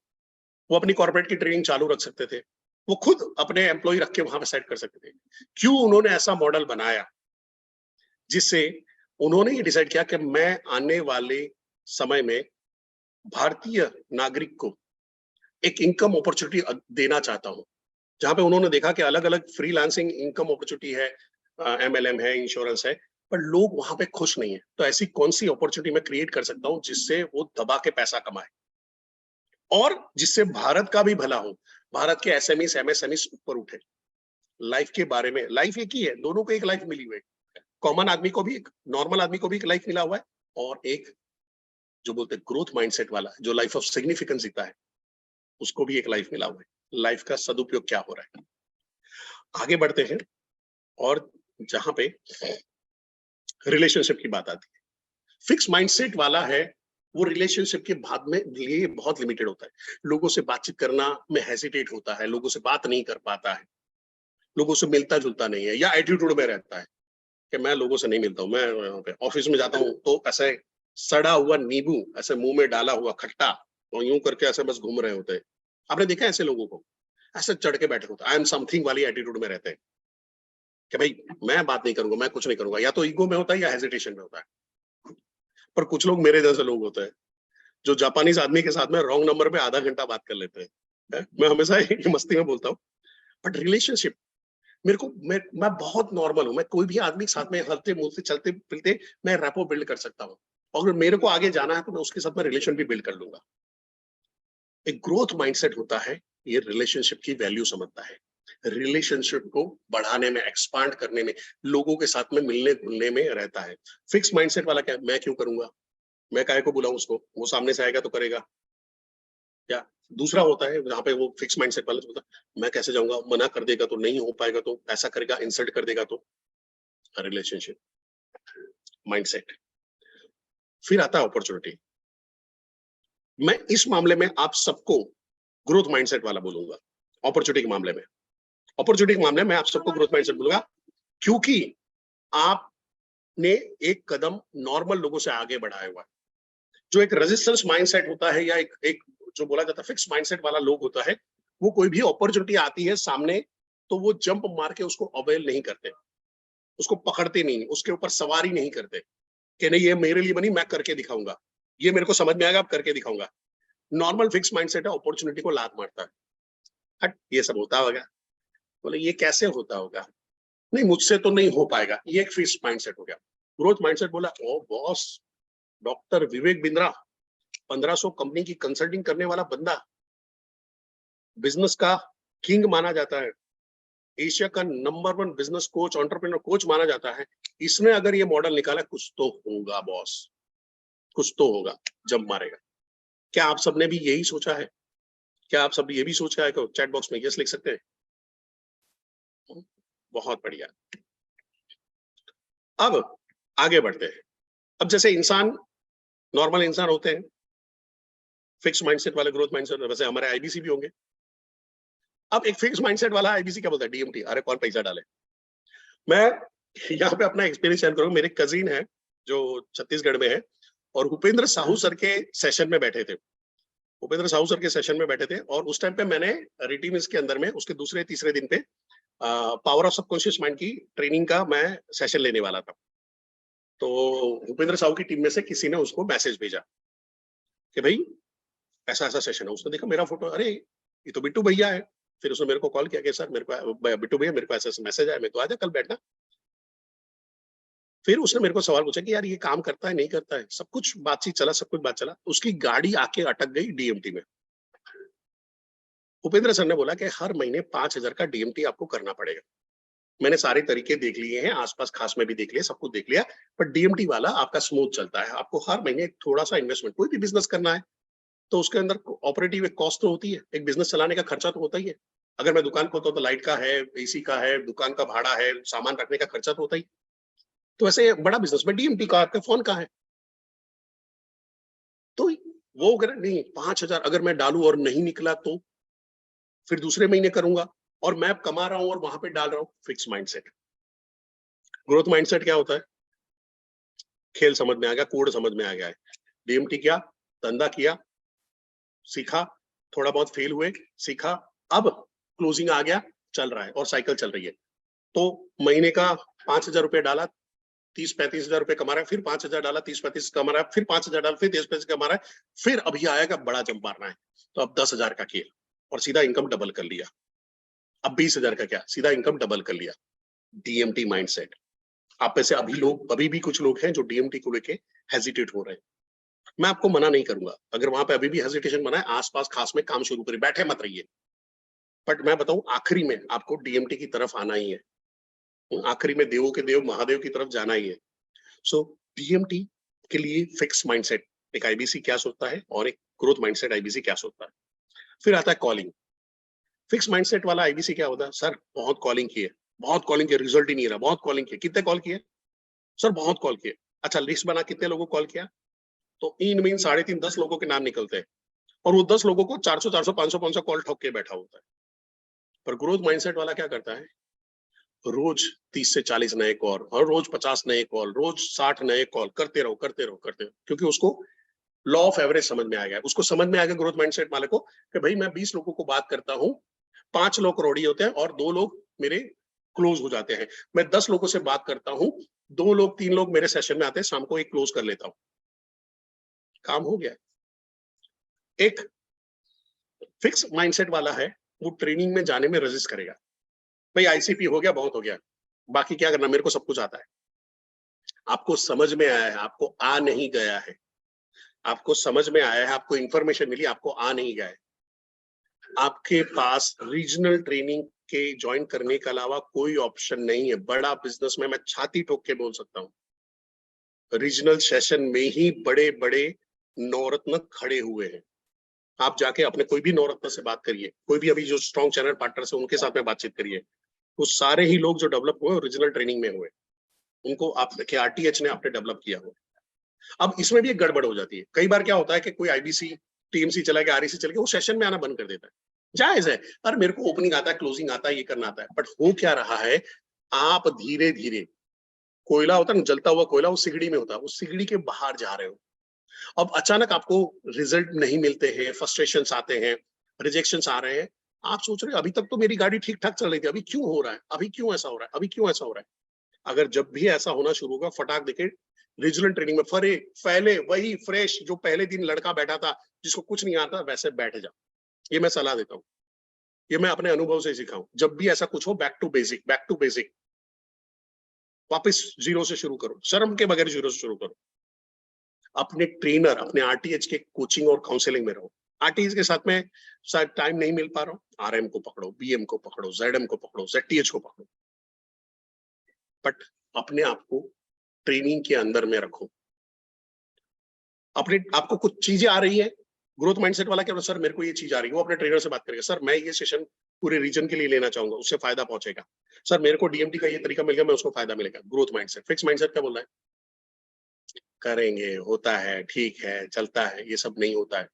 वो अपनी कॉर्पोरेट की ट्रेनिंग चालू रख सकते थे, वो खुद अपने एम्प्लॉय रख के वहां पे सेट कर सकते थे। क्यों उन्होंने ऐसा मॉडल बनाया जिससे उन्होंने ये डिसाइड किया कि मैं आने वाले समय में भारतीय नागरिक को एक इनकम अपॉर्चुनिटी देना चाहता हूं, जहां पे उन्होंने देखा कि अलग अलग फ्रीलांसिंग इनकम अपॉर्चुनिटी है, एमएलएम है, इंश्योरेंस है, पर लोग वहां पे खुश नहीं है। तो ऐसी कौन सी अपॉर्चुनिटी मैं क्रिएट कर सकता हूं जिससे वो दबा के पैसा कमाए और जिससे भारत का भी भला हो, भारत के एसएमईस एमएसएमईस ऊपर उठे। लाइफ के बारे में, लाइफ एक ही है, दोनों को एक लाइफ मिली हुई है, कॉमन आदमी को भी, एक नॉर्मल आदमी को भी एक लाइफ मिला हुआ है, और एक जो बोलते हैं ग्रोथ माइंडसेट वाला जो लाइफ ऑफ सिग्निफिकेंस जीता है, उसको भी एक लाइफ मिला हुआ है। लाइफ का सदुपयोग क्या हो रहा है? आगे बढ़ते हैं, और जहां पे रिलेशनशिप की बात आती है, फिक्स माइंडसेट वाला है वो रिलेशनशिप के बाद में लिए बहुत लिमिटेड होता है, लोगों से बातचीत करना में हेजिटेट होता है, लोगों से बात नहीं कर पाता है, लोगों से मिलता जुलता नहीं है, या एटीट्यूड में रहता है कि मैं लोगों से नहीं मिलता हूँ, मैं ऑफिस में जाता हूँ तो ऐसे सड़ा हुआ नींबू ऐसे मुंह में डाला हुआ खट्टा और यूं करके ऐसे बस घूम रहे होते हैं। आपने देखा ऐसे लोगों को, ऐसे चढ़ के बैठे होते, आई एम समथिंग वाली एटीट्यूड में रहते हैं। कि भाई मैं बात नहीं करूंगा, मैं कुछ नहीं करूंगा, या तो ईगो में होता है या हेजिटेशन में होता है। पर कुछ लोग मेरे जैसे लोग होते हैं जो जापानीज आदमी के साथ में रॉन्ग नंबर पे आधा घंटा बात कर लेते हैं। मैं हमेशा ये मस्ती में बोलता हूँ, बट रिलेशनशिप मेरे को, मैं बहुत नॉर्मल हूँ, मैं कोई भी आदमी के साथ में हंसते मुंहते चलते फिरते मैं रैपो बिल्ड कर सकता हूँ, और मेरे को आगे जाना है तो मैं उसके साथ में रिलेशन भी बिल्ड कर लूंगा। एक ग्रोथ माइंडसेट होता है, ये रिलेशनशिप की वैल्यू समझता है, रिलेशनशिप को बढ़ाने में, एक्सपांड करने में, लोगों के साथ में मिलने घुलने में रहता है। फिक्स माइंडसेट वाला क्या, मैं क्यों करूंगा, मैं काहे को बुलाऊं उसको, वो सामने से आएगा तो करेगा। या दूसरा होता है जहाँ पे वो फिक्स माइंडसेट वाला होता है, मैं कैसे जाऊंगा, मना कर देगा तो, नहीं हो पाएगा तो, ऐसा करेगा, इंसल्ट कर देगा तो। Relationship mindset. फिर आता है अपॉर्चुनिटी। मैं इस मामले में आप सबको ग्रोथ माइंडसेट वाला बोलूंगा। अपॉर्चुनिटी के मामले में, अपॉर्चुनिटी के मामले में आप सबको ग्रोथ माइंडसेट बोलूंगा, क्योंकि आपने एक कदम नॉर्मल लोगों से आगे बढ़ाया हुआ है। जो एक रेजिस्टेंस माइंडसेट होता है, या एक जो बोला जाता है फिक्स माइंडसेट वाला लोग होता है, वो कोई भी अपॉर्चुनिटी आती है सामने तो वो जंप मार के उसको अवेल नहीं करते, उसको पकड़ते नहीं, उसके ऊपर सवारी नहीं करते कि नहीं ये मेरे लिए बनी, मैं करके दिखाऊंगा, ये मेरे को समझ में आएगा, अब करके दिखाऊंगा। नॉर्मल फिक्स माइंडसेट है, अपॉर्चुनिटी को लात मारता है, हट ये सब होता होगा, बोले ये कैसे होता होगा, नहीं मुझसे तो नहीं हो पाएगा, ये एक फिक्स माइंडसेट हो गया। ग्रोथ माइंडसेट बोला, ओ boss, doctor Vivek Bindra, 1500 company की कंसल्टिंग करने वाला बंदा, बिजनेस का किंग माना जाता है, एशिया का number 1 business coach, entrepreneur coach माना जाता है, इसने अगर ये मॉडल निकाला, कुछ तो होगा बॉस, कुछ तो होगा, जंप मारेगा। क्या आप सबने भी यही सोचा है? क्या आप सब ये भी सोचा है? कि चैट बॉक्स में यस लिख सकते हैं। बहुत बढ़िया। अब आगे बढ़ते हैं। अब जैसे इंसान, नॉर्मल इंसान होते हैं, फिक्स माइंडसेट वाले, ग्रोथ माइंडसेट, वैसे हमारे आईबीसी भी होंगे। अब एक फिक्स माइंडसेट वाला आईबीसी क्या बोलता है, डीएमटी, अरे कौन पैसा डाले। मैं यहाँ पे अपना एक्सपीरियंस शेयर करूंगा। मेरे कजिन है जो छत्तीसगढ़ में है, और भूपेंद्र साहू सर के सेशन में बैठे थे, भूपेंद्र साहू सर के सेशन में बैठे थे, और उस टाइम पे मैंने रिटीमिस के अंदर में उसके दूसरे तीसरे दिन पे पावर ऑफ सबकॉन्शियस माइंड की ट्रेनिंग का मैं सेशन लेने वाला था। तो भूपेंद्र साहू की टीम में से किसी ने उसको मैसेज भेजा कि भाई ऐसा ऐसा सेशन है। उसने देखा मेरा फोटो, अरे ये तो बिट्टू भैया है। फिर उसने मेरे को कॉल किया कि सर मेरे को, बिट्टू भैया मेरे को ऐसा मैसेज आया, मैं तो आजा कल बैठना। फिर उसने मेरे को सवाल पूछा कि यार ये काम करता है नहीं करता है, सब कुछ बातचीत चला, सब कुछ बात चला, उसकी गाड़ी आके अटक गई डीएमटी में। भूपेंद्र सर ने बोला कि हर महीने 5000 का डीएमटी आपको करना पड़ेगा। मैंने सारे तरीके देख लिए हैं, आसपास खास में भी देख लिया, सब कुछ देख लिया, पर डीएमटी वाला आपका स्मूथ चलता है। आपको हर महीने थोड़ा सा इन्वेस्टमेंट, कोई भी बिजनेस करना है तो उसके अंदर ऑपरेटिव एक कॉस्ट तो होती है, एक बिजनेस चलाने का खर्चा तो होता ही है। अगर मैं दुकान खोलता हूँ तो लाइट का है, एसी का है, दुकान का भाड़ा है, सामान रखने का खर्चा तो होता ही। तो ऐसे बड़ा बिजनेस में डीएमटी का, आपका फोन का है, तो वो अगर नहीं 5000 अगर मैं डालू और नहीं निकला तो फिर दूसरे महीने करूंगा, और मैं कमा रहा हूं और वहां पे डाल रहा हूं। Fix mindset. ग्रोथ माइंडसेट क्या होता है, खेल समझ में आ गया, कोड समझ में आ गया है। डीएमटी किया, धंधा किया, सीखा, थोड़ा बहुत फेल हुए, सीखा, अब क्लोजिंग आ गया, चल रहा है और साइकिल चल रही है। तो महीने का 5000 रुपए डाला, 30-35 हजार रुपए कमा रहा है, फिर 5000 डाला, 30-35 कमा रहा है, फिर 5000 डाला, फिर 30-35 कमा रहा है, फिर अभी आएगा बड़ा जंप मारना है, तो अब 10,000 का खेल, और सीधा इनकम डबल कर लिया। अब 20,000 का क्या, सीधा इनकम डबल कर लिया। DMT mindset. आप में से अभी भी कुछ लोग हैं जो डीएमटी को लेके हेजिटेट हो रहे हैं। मैं आपको मना नहीं करूंगा, अगर वहां पे अभी भी हेजिटेशन बना है, आसपास खास में काम शुरू करिए, बैठे मत रहिए। बट मैं बताऊं, आखिरी में आपको डीएमटी की तरफ आना ही है, आखिरी में देवों के देव महादेव की तरफ जाना ही है। सो डीएमटी के लिए फिक्स माइंडसेट एक आईबीसी क्या सोचता है, और एक ग्रोथ माइंडसेट आईबीसी क्या सोचता है। फिर आता है कॉलिंग। फिक्स माइंडसेट वाला आईबीसी क्या होता है, सर बहुत कॉलिंग की है, बहुत कॉलिंग की, रिजल्ट ही नहीं रहा, बहुत कॉलिंग की, कितने कॉल किए, सर बहुत कॉल किए। अच्छा लिस्ट बना, कितने लोगों को कॉल किया, तो इन मीन 3.5 10 लोगों के नाम निकलते हैं, और वो 10 लोगों को 400 400 500 500 कॉल ठोक के बैठा होता है। पर ग्रोथ माइंडसेट वाला क्या करता है, रोज 30 से 40 नए कॉल, और रोज 50 नए कॉल, रोज 60 नए कॉल, करते रहो करते रहो करते रहो, क्योंकि उसको लॉ ऑफ एवरेज समझ में आ गया। उसको समझ में आ गया ग्रोथ माइंडसेट वाले को कि भाई मैं 20 लोगों को बात करता हूँ, 5 लोग रोड़ी होते हैं और 2 लोग मेरे क्लोज हो जाते हैं। मैं 10 लोगों से बात करता हूं, 2 लोग 3 लोग मेरे सेशन में आते हैं, शाम को एक क्लोज कर लेता हूं, काम हो गया। एक फिक्स माइंडसेट वाला है, वो ट्रेनिंग में जाने में रेजिस्ट करेगा, भाई आईसीपी हो गया, बहुत हो गया, बाकी क्या करना, मेरे को सब कुछ आता है। आपको समझ में आया है, आपको आ नहीं गया है, आपको समझ में आया है, आपको इंफॉर्मेशन मिली, आपको आ नहीं गया है, आपके पास रीजनल ट्रेनिंग के ज्वाइन करने के अलावा कोई ऑप्शन नहीं है। बड़ा बिजनेस में मैं छाती ठोक के बोल सकता हूं, रीजनल सेशन में ही बड़े बड़े नवरत्न खड़े हुए हैं। आप जाके अपने कोई भी नवरत्न से बात करिए, कोई भी अभी जो स्ट्रॉन्ग चैनल पार्टनर्स है उनके साथ में बातचीत करिए, वो सारे ही लोग जो डेवलप हुए ओरिजिनल ट्रेनिंग में हुए, उनको आप देखिए आरटीएच ने आपने डेवलप किया हो। अब इसमें भी एक गड़बड़ हो जाती है, कई बार क्या होता है कि कोई आईबीसी टीएमसी चला गया, आरईसी चला गया, वो सेशन में आना बंद कर देता है, जायज है, पर मेरे को ओपनिंग आता है, क्लोजिंग आता है, ये करना आता है। बट हो क्या रहा है, आप धीरे धीरे, कोयला होता है ना, जलता हुआ कोयला, वो सिगड़ी में होता है, उस सिगड़ी के बाहर जा रहे हो। अब अचानक आपको रिजल्ट नहीं मिलते हैं, फ्रस्ट्रेशंस आते हैं, रिजेक्शंस आ रहे हैं, आप सोच रहे हो अभी तक तो मेरी गाड़ी ठीक ठाक चल रही थी, अभी क्यों हो रहा है, अभी क्यों ऐसा हो रहा है, अभी क्यों ऐसा हो रहा है। अगर जब भी ऐसा होना शुरू होगा, फटाक देके रीजनल ट्रेनिंग में फरे पहले वही फ्रेश जो पहले दिन लड़का बैठा था जिसको कुछ नहीं आता, वैसे बैठ जाओ। ये मैं सलाह देता हूँ, ये मैं अपने अनुभव से सीखा हूं। जब भी ऐसा कुछ हो, बैक टू बेसिक, वापस जीरो से शुरू करो, शर्म के बगैर जीरो से शुरू करो। अपने ट्रेनर, अपने आरटीएच के कोचिंग और काउंसलिंग में रहो। आरटीएच के साथ में शायद टाइम नहीं मिल पा रहा हो, आरएम को पकड़ो, बीएम को पकड़ो, जेडएम को पकड़ो, जेटीएच को पकड़ो, बट अपने आप को ट्रेनिंग के अंदर में रखो। अपने आपको कुछ चीजें आ रही है, ग्रोथ माइंडसेट वाला क्या, सर मेरे को ये चीज आ रही है, वो अपने ट्रेनर से बात करेगा, सर मैं ये सेशन पूरे रीजन के लिए लेना चाहूंगा, उससे फायदा पहुंचेगा। सर मेरे को डीएमटी का ये तरीका मिल गया, मैं उसको फायदा मिलेगा। Growth mindset. फिक्स माइंडसेट क्या बोल रहा है, करेंगे, होता है, ठीक है, चलता है, ये सब नहीं होता है,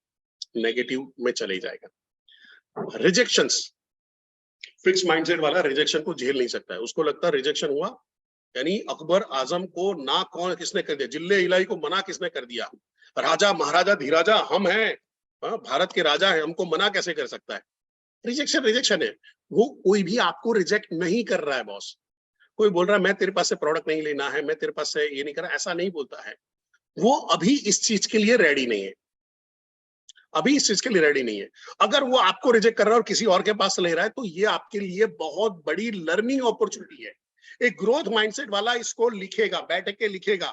नेगेटिव में चले जाएगा। रिजेक्शंस, फिक्स माइंडसेट वाला रिजेक्शन को झेल नहीं सकता है, उसको लगता है रिजेक्शन हुआ यानी अकबर आजम को ना कौन किसने कर दिया, जिल्ले इलाही को मना किसने कर दिया, राजा महाराजा धीराजा हम हैं, भारत के राजा हैं, हमको मना कैसे कर सकता है। रिजेक्शन रिजेक्शन है। वो कोई भी आपको रिजेक्ट नहीं कर रहा है बॉस। कोई बोल रहा है मैं तेरे पास से प्रोडक्ट नहीं लेना है, मैं तेरे पास से ये नहीं कर रहा, ऐसा नहीं बोलता है। वो अभी इस चीज के लिए रेडी नहीं है, अभी इस चीज के लिए रेडी नहीं है। अगर वो आपको रिजेक्ट कर रहा है और किसी और के पास ले रहा है, तो ये आपके लिए बहुत बड़ी लर्निंग अपॉर्चुनिटी है। एक ग्रोथ माइंडसेट वाला इसको लिखेगा, बैठ के लिखेगा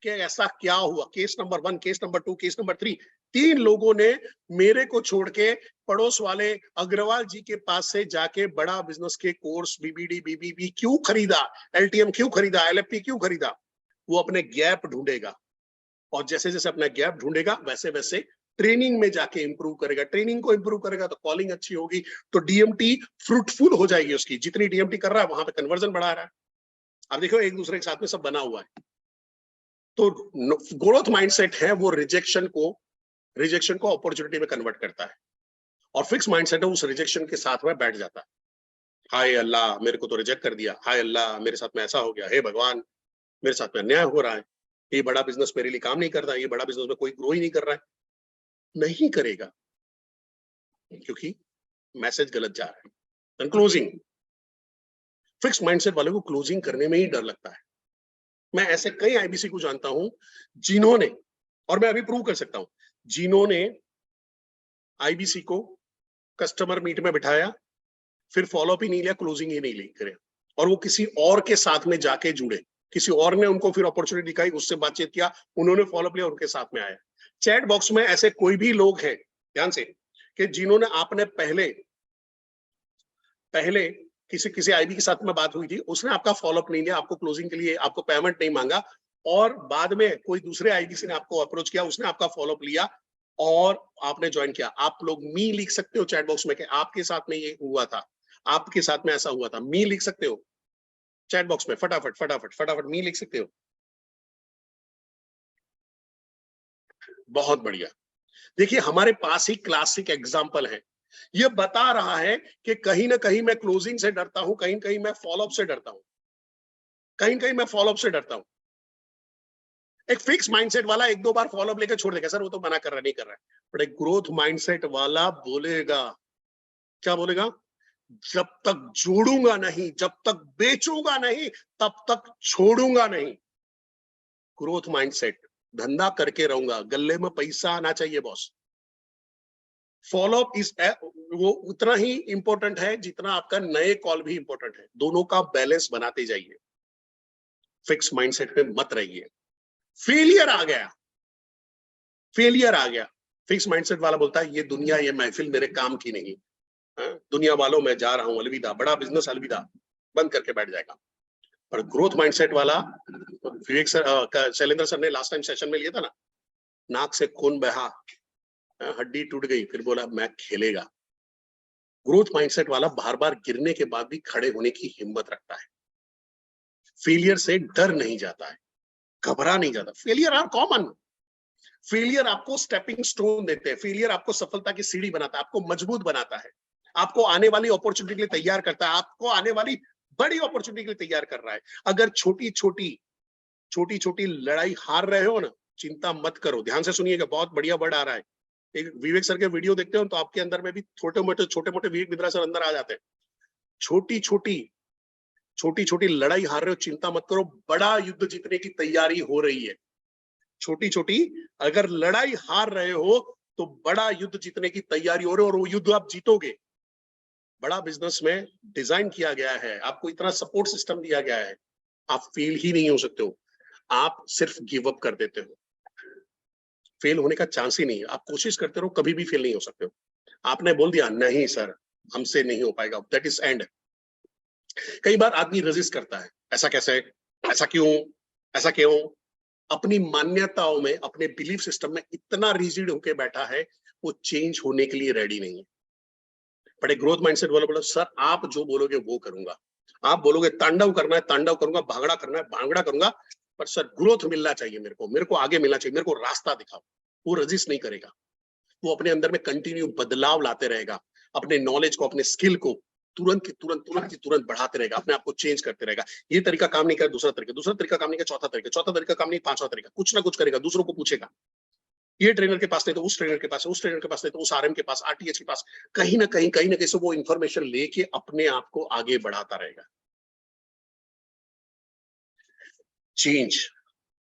कि ऐसा क्या हुआ, case number 1, case number 2, case number 3, 3 लोगों ने मेरे को छोड़ के पड़ोस वाले अग्रवाल जी के पास से जाके बड़ा बिजनेस के कोर्स बीबीडी बीबीबी क्यों खरीदा, एलटीएम क्यों खरीदा, एलएफपी क्यों खरीदा। वो अपने गैप ढूंढेगा, और जैसे जैसे अपना गैप ढूंढेगा वैसे वैसे ट्रेनिंग में जाके इंप्रूव करेगा। ट्रेनिंग को इंप्रूव करेगा तो कॉलिंग अच्छी होगी, तो डीएमटी फ्रूटफुल हो जाएगी उसकी। जितनी डीएमटी कर रहा है वहां पे कन्वर्जन बढ़ा रहा है। अब देखो एक दूसरे के साथ में सब बना हुआ है। तो ग्रोथ माइंडसेट है वो रिजेक्शन को अपॉर्चुनिटी में कन्वर्ट करता है, और फिक्स माइंडसेट है उस रिजेक्शन के साथ में बैठ जाता है। हाय अल्लाह मेरे को तो रिजेक्ट कर दिया, हाय अल्लाह मेरे साथ में ऐसा हो गया, हे भगवान मेरे साथ में अन्याय हो रहा है, ये बड़ा बिजनेस मेरे लिए काम नहीं कर रहा, ये बड़ा बिजनेस में कोई ग्रो ही नहीं कर रहा है। नहीं करेगा, क्योंकि मैसेज गलत जा रहा है। क्लोजिंग, फिक्स माइंडसेट वाले को क्लोजिंग करने में ही डर लगता है। मैं ऐसे कई आईबीसी को जानता हूं जिन्होंने, और मैं अभी प्रूव कर सकता हूं, जिन्होंने आईबीसी को कस्टमर मीट में बिठाया, फिर फॉलोअप ही नहीं लिया, क्लोजिंग ही नहीं करे, और वो किसी और के साथ में जाके जुड़े, किसी और ने उनको फिर अपॉर्चुनिटी दिखाई, उससे बातचीत किया, उन्होंने फॉलोअप लिया, उनके साथ में आया। चैट बॉक्स में ऐसे कोई भी लोग हैं ध्यान से कि जिन्होंने आपने पहले किसी किसी आईबी के साथ में बात हुई थी, उसने आपका फॉलोअप नहीं लिया, आपको क्लोजिंग के लिए आपको पेमेंट नहीं मांगा, और बाद में कोई दूसरे आईबीसी ने आपको अप्रोच किया, उसने आपका फॉलोअप लिया और आपने ज्वाइन किया। आप लोग मी लिख सकते हो चैट बॉक्स में कि आपके साथ में ये हुआ था, आपके साथ में ऐसा हुआ था, मी लिख सकते हो चैट बॉक्स में, फटाफट फटाफट फटाफट मी लिख सकते हो। बहुत बढ़िया। देखिए हमारे पास ही क्लासिक एग्जांपल है, ये बता रहा है कि कहीं ना कहीं मैं क्लोजिंग से डरता हूं, कहीं कहीं मैं फॉलोअप से डरता हूं, कहीं कहीं मैं फॉलोअप से डरता हूं। एक फिक्स माइंडसेट वाला एक दो बार फॉलोअप लेकर छोड़ देगा, सर वो तो मना कर रहा नहीं कर रहा है, बट एक ग्रोथ माइंडसेट वाला बोलेगा, क्या बोलेगा, जब तक जोड़ूंगा नहीं, जब तक बेचूंगा नहीं, तब तक छोड़ूंगा नहीं। ग्रोथ माइंडसेट, धंधा करके रहूंगा, गले में पैसा आना चाहिए बॉस। फॉलो अप इज वो उतना ही इंपॉर्टेंट है जितना आपका नए कॉल भी इंपॉर्टेंट है। दोनों का बैलेंस बनाते जाइए, फिक्स माइंडसेट में मत रहिए। फेलियर आ गया, फेलियर आ गया, फिक्स माइंडसेट वाला बोलता है ये दुनिया, ये महफिल मेरे काम की नहीं, दुनिया वालों मैं जा रहा हूं, अलविदा, बड़ा बिजनेस अलविदा, बंद करके बैठ जाएगा। पर ग्रोथ माइंडसेट वाला, विवेक सर, शैलेंद्र सर ने लास्ट टाइम सेशन में लिया था ना, नाक से खून बहा, हड्डी टूट गई, फिर बोला मैं खेलेगा। ग्रोथ माइंडसेट वाला बार बार गिरने के बाद भी खड़े होने की हिम्मत रखता है, फेलियर से डर नहीं जाता है, घबरा नहीं जाता। फेलियर आर कॉमन, फेलियर आपको स्टेपिंग स्टोन देते हैं, फेलियर आपको सफलता की सीढ़ी बनाता है, आपको मजबूत बनाता है, आपको आने वाली अपॉर्चुनिटी के लिए तैयार करता है, आपको आने वाली बड़ी अपॉर्चुनिटी के लिए तैयार कर रहा है। अगर छोटी छोटी लड़ाई हार रहे हो ना, चिंता मत करो। ध्यान से सुनिएगा, बहुत बढ़िया वर्ड आ रहा है। एक विवेक सर के वीडियो देखते हो तो आपके अंदर में भी छोटे मोटे विवेक बिंद्रा सर अंदर आ जाते हैं। छोटी छोटी लड़ाई हार रहे हो, चिंता मत करो, बड़ा युद्ध जीतने की तैयारी हो रही है। छोटी अगर लड़ाई हार रहे हो तो बड़ा युद्ध जीतने की तैयारी हो रही है, और वो युद्ध आप जीतोगे। बड़ा बिजनेस में डिजाइन किया गया है, आपको इतना सपोर्ट सिस्टम दिया गया है, आप फेल ही नहीं हो सकते हो, आप सिर्फ गिव अप कर देते हो। फेल होने का चांस ही नहीं है, आप कोशिश करते रहो, कभी भी फेल नहीं हो सकते हो। आपने बोल दिया नहीं सर हमसे नहीं हो पाएगा, दैट इज एंड। कई बार आदमी रेजिस्ट करता है, ऐसा कैसे, ऐसा क्यों, ऐसा क्यों, अपनी मान्यताओं में, अपने बिलीफ सिस्टम में इतना रिजिड होके बैठा है, वो चेंज होने के लिए रेडी नहीं है। बट एक ग्रोथ माइंडसेट वाला बोला सर आप जो बोलोगे वो करूंगा, आप बोलोगे तांडव करना है तांडव करूंगा, भांगड़ा करना है भांगड़ा करूंगा, पर सर ग्रोथ मिलना चाहिए, मेरे को आगे मिलना चाहिए, मेरे को रास्ता दिखाओ। वो रजिस्ट नहीं करेगा, वो अपने अंदर में कंटिन्यू बदलाव लाते रहेगा, अपने नॉलेज को, अपने स्किल को तुरंत बढ़ाते रहेगा, अपने आप को चेंज करते रहेगा। ये तरीका काम नहीं कर, दूसरा तरीका काम नहीं कर, चौथा तरीका काम नहीं, पांचवा तरीका, कुछ ना कुछ करेगा, दूसरों को पूछेगा, ये ट्रेनर के पास नहीं तो उस ट्रेनर के पास, उस ट्रेनर के पास नहीं तो उस आरएम के पास, आरटीएच के पास, कहीं ना कहीं से वो इंफॉर्मेशन लेके अपने आप को आगे बढ़ाता रहेगा। चेंज,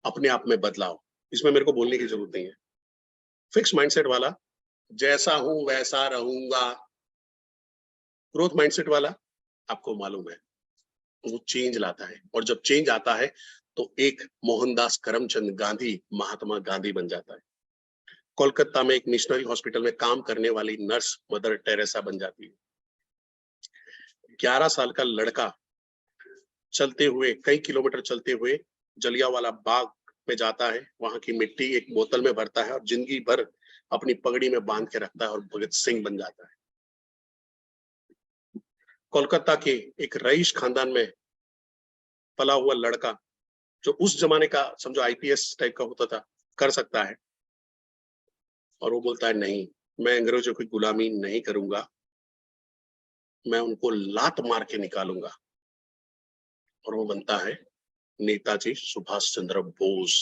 अपने आप में बदलाव, इसमें मेरे को बोलने की जरूरत नहीं है। फिक्स माइंडसेट वाला जैसा हूं वैसा रहूंगा, ग्रोथ माइंडसेट वाला आपको मालूम है वो चेंज लाता है, और जब चेंज आता है तो एक मोहनदास करमचंद गांधी महात्मा गांधी बन जाता है। कोलकाता में एक मिशनरी हॉस्पिटल में काम करने वाली नर्स मदर टेरेसा बन जाती है। 11 साल का लड़का चलते हुए, कई किलोमीटर चलते हुए जलियांवाला बाग में जाता है, वहां की मिट्टी एक बोतल में भरता है और जिंदगी भर अपनी पगड़ी में बांध के रखता है और भगत सिंह बन जाता है। कोलकाता के एक रईस खानदान में पला हुआ लड़का, जो उस जमाने का समझो आईपीएस टाइप का होता था, कर सकता है, और वो बोलता है नहीं मैं अंग्रेजों की गुलामी नहीं करूंगा, मैं उनको लात मार के निकालूंगा, और वो बनता है नेताजी सुभाष चंद्र बोस।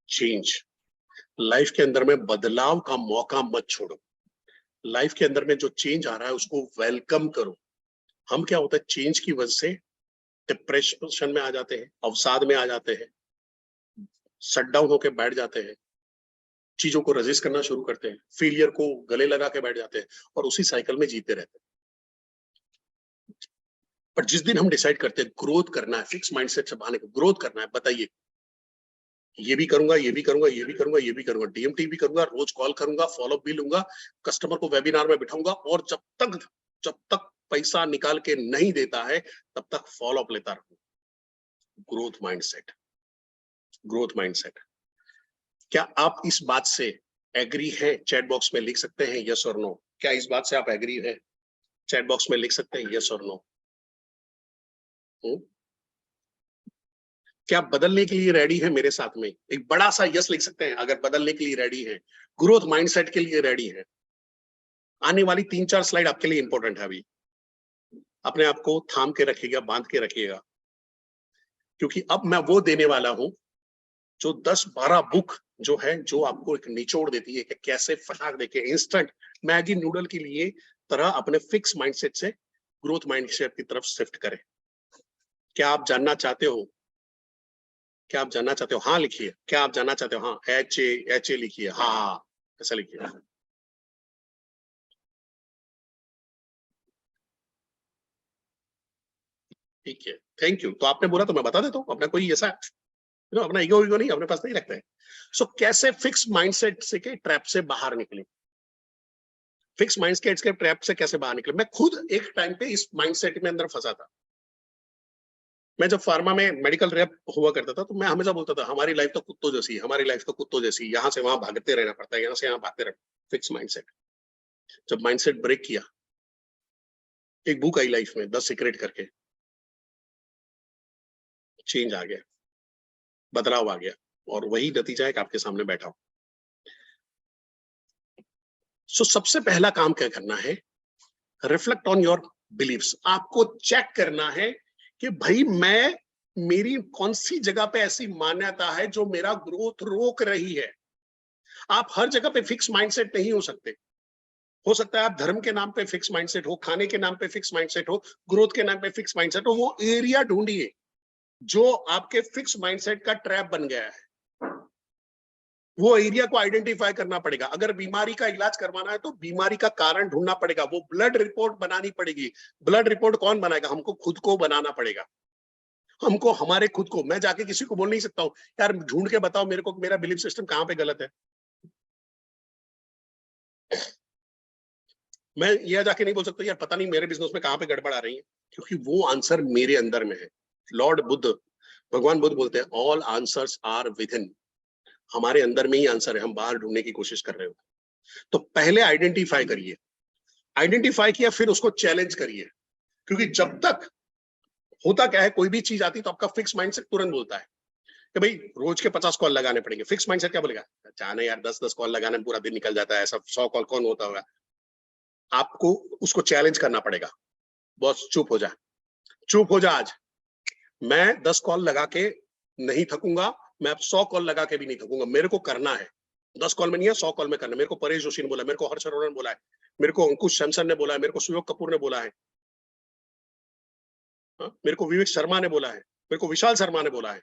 चेंज, लाइफ के अंदर में बदलाव का मौका मत छोड़ो, लाइफ के अंदर में जो चेंज आ रहा है उसको वेलकम करो। हम क्या होता है चेंज की वजह से डिप्रेशन में आ जाते हैं, अवसाद में आ जाते हैं, शट डाउन होकर बैठ जाते हैं, चीजों को रजिस्ट करना शुरू करते हैं, फेलियर को गले लगा के बैठ जाते हैं, और उसी साइकिल में जीते रहते हैं। पर जिस दिन हम डिसाइड करते हैं ग्रोथ करना है, फिक्स माइंडसेट से बाहर ग्रोथ करना है, बताइए ये भी करूंगा, ये भी करूंगा, ये भी करूंगा, ये भी करूंगा, डीएमटी भी करूंगा, रोज कॉल करूंगा, फॉलोअप भी लूंगा, कस्टमर को वेबिनार में बिठाऊंगा, और जब तक पैसा निकाल के नहीं देता है तब तक फॉलोअप लेता रहूं। Growth mindset, growth mindset. क्या आप इस बात से एग्री है? चैट बॉक्स में लिख सकते हैं यस और नो। क्या इस बात से आप एग्री है? चैट बॉक्स में लिख सकते हैं यस और नो। क्या बदलने के लिए रेडी है मेरे साथ में? एक बड़ा सा यस लिख सकते हैं अगर बदलने के लिए रेडी है, ग्रोथ माइंडसेट के लिए रेडी है। आने वाली 3-4 स्लाइड आपके लिए इंपॉर्टेंट है, अभी अपने आप को थाम के रखिएगा, बांध के रखिएगा, क्योंकि अब मैं वो देने वाला हूं जो 10-12 बुक जो है, जो आपको एक निचोड़ देती है कि कैसे फटाक देके इंस्टेंट मैगी नूडल के लिए तरह अपने फिक्स माइंडसेट से ग्रोथ माइंडसेट की तरफ शिफ्ट करें। क्या आप जानना चाहते हो? क्या आप जानना चाहते हो? हाँ लिखिए। क्या आप जानना चाहते हो? हाँ, HA लिखिए। हाँ, ऐसा लिखिए। ठीक है, थैंक यू। तो आपने बोला तो मैं बता देता हूँ, अपना कोई ऐसा अपना ईगो नहीं अपने पास नहीं रखते हैं। सो कैसे फिक्स माइंडसेट से के ट्रैप से बाहर निकले? फिक्स माइंडसेट के ट्रैप से कैसे बाहर निकले? मैं खुद एक टाइम पे इस माइंडसेट में अंदर फंसा था। मैं जब फार्मा में मेडिकल रैप हुआ करता था तो मैं हमेशा बोलता था हमारी लाइफ तो कुत्तों जैसी है, हमारी लाइफ तो कुत्तों जैसी, यहाँ से वहां भागते रहना पड़ता है, यहाँ से यहाँ भागते रहना। Fix mindset. जब माइंडसेट ब्रेक किया, एक बुक आई लाइफ में, 10 सीक्रेट करके, चेंज आ गया, बदलाव आ गया, और वही नतीजा है कि आपके सामने बैठा हूं। सो सबसे पहला काम क्या करना है? Reflect on your beliefs. आपको चेक करना है कि भाई मैं, मेरी कौन सी जगह पे ऐसी मान्यता है जो मेरा ग्रोथ रोक रही है। आप हर जगह पे फिक्स माइंडसेट नहीं हो सकते। हो सकता है आप धर्म के नाम पे फिक्स माइंडसेट हो, खाने के नाम पे फिक्स माइंडसेट हो, ग्रोथ के नाम पे फिक्स माइंडसेट हो। वो एरिया ढूंढिए जो आपके फिक्स माइंडसेट का ट्रैप बन गया है। वो एरिया को आइडेंटिफाई करना पड़ेगा। अगर बीमारी का इलाज करवाना है तो बीमारी का कारण ढूंढना पड़ेगा, वो ब्लड रिपोर्ट बनानी पड़ेगी। ब्लड रिपोर्ट कौन बनाएगा? हमको खुद को बनाना पड़ेगा। हमको हमारे खुद को, मैं जाके किसी को बोल नहीं सकता हूं यार ढूंढ के बताओ मेरे को मेरा बिलीफ सिस्टम कहां पे गलत है। मैं यह जाके नहीं बोल सकता यार पता नहीं मेरे बिजनेस में कहां पे गड़बड़ आ रही है, क्योंकि वो आंसर मेरे अंदर में है। लॉर्ड बुद्ध, भगवान बुद्ध बोलते हैं all answers are within. हमारे अंदर में ही आंसर है, हम बाहर ढूंढने की कोशिश कर रहे हो। तो पहले आइडेंटिफाई करिए। आइडेंटिफाई किया, फिर उसको चैलेंज करिए। क्योंकि जब तक, होता क्या है, कोई भी चीज आती तो आपका फिक्स माइंडसेट तुरंत बोलता है कि भाई रोज के 50 कॉल लगाने पड़ेंगे। फिक्स माइंडसेट क्या बोलेगा? जाने यार 10-10 कॉल लगाने में पूरा दिन निकल जाता है, ऐसा 100 कॉल कौन होता होगा। आपको उसको चैलेंज करना पड़ेगा। बॉस चुप हो जा, चुप हो जा आज। मैं 10 कॉल लगा के नहीं थकूंगा, मैं अब 100 कॉल लगा के भी नहीं थकूंगा। मेरे को करना है, 10 कॉल में नहीं है, 100 कॉल में करना है। मेरे को परेश जोशी ने बोला, मेरे को हर्ष अरोड़ा ने बोला है, मेरे को अंकुश शमसन ने बोला है, मेरे को सुयोग कपूर ने बोला है, मेरे को विवेक शर्मा ने बोला है, मेरे को विशाल शर्मा ने बोला है,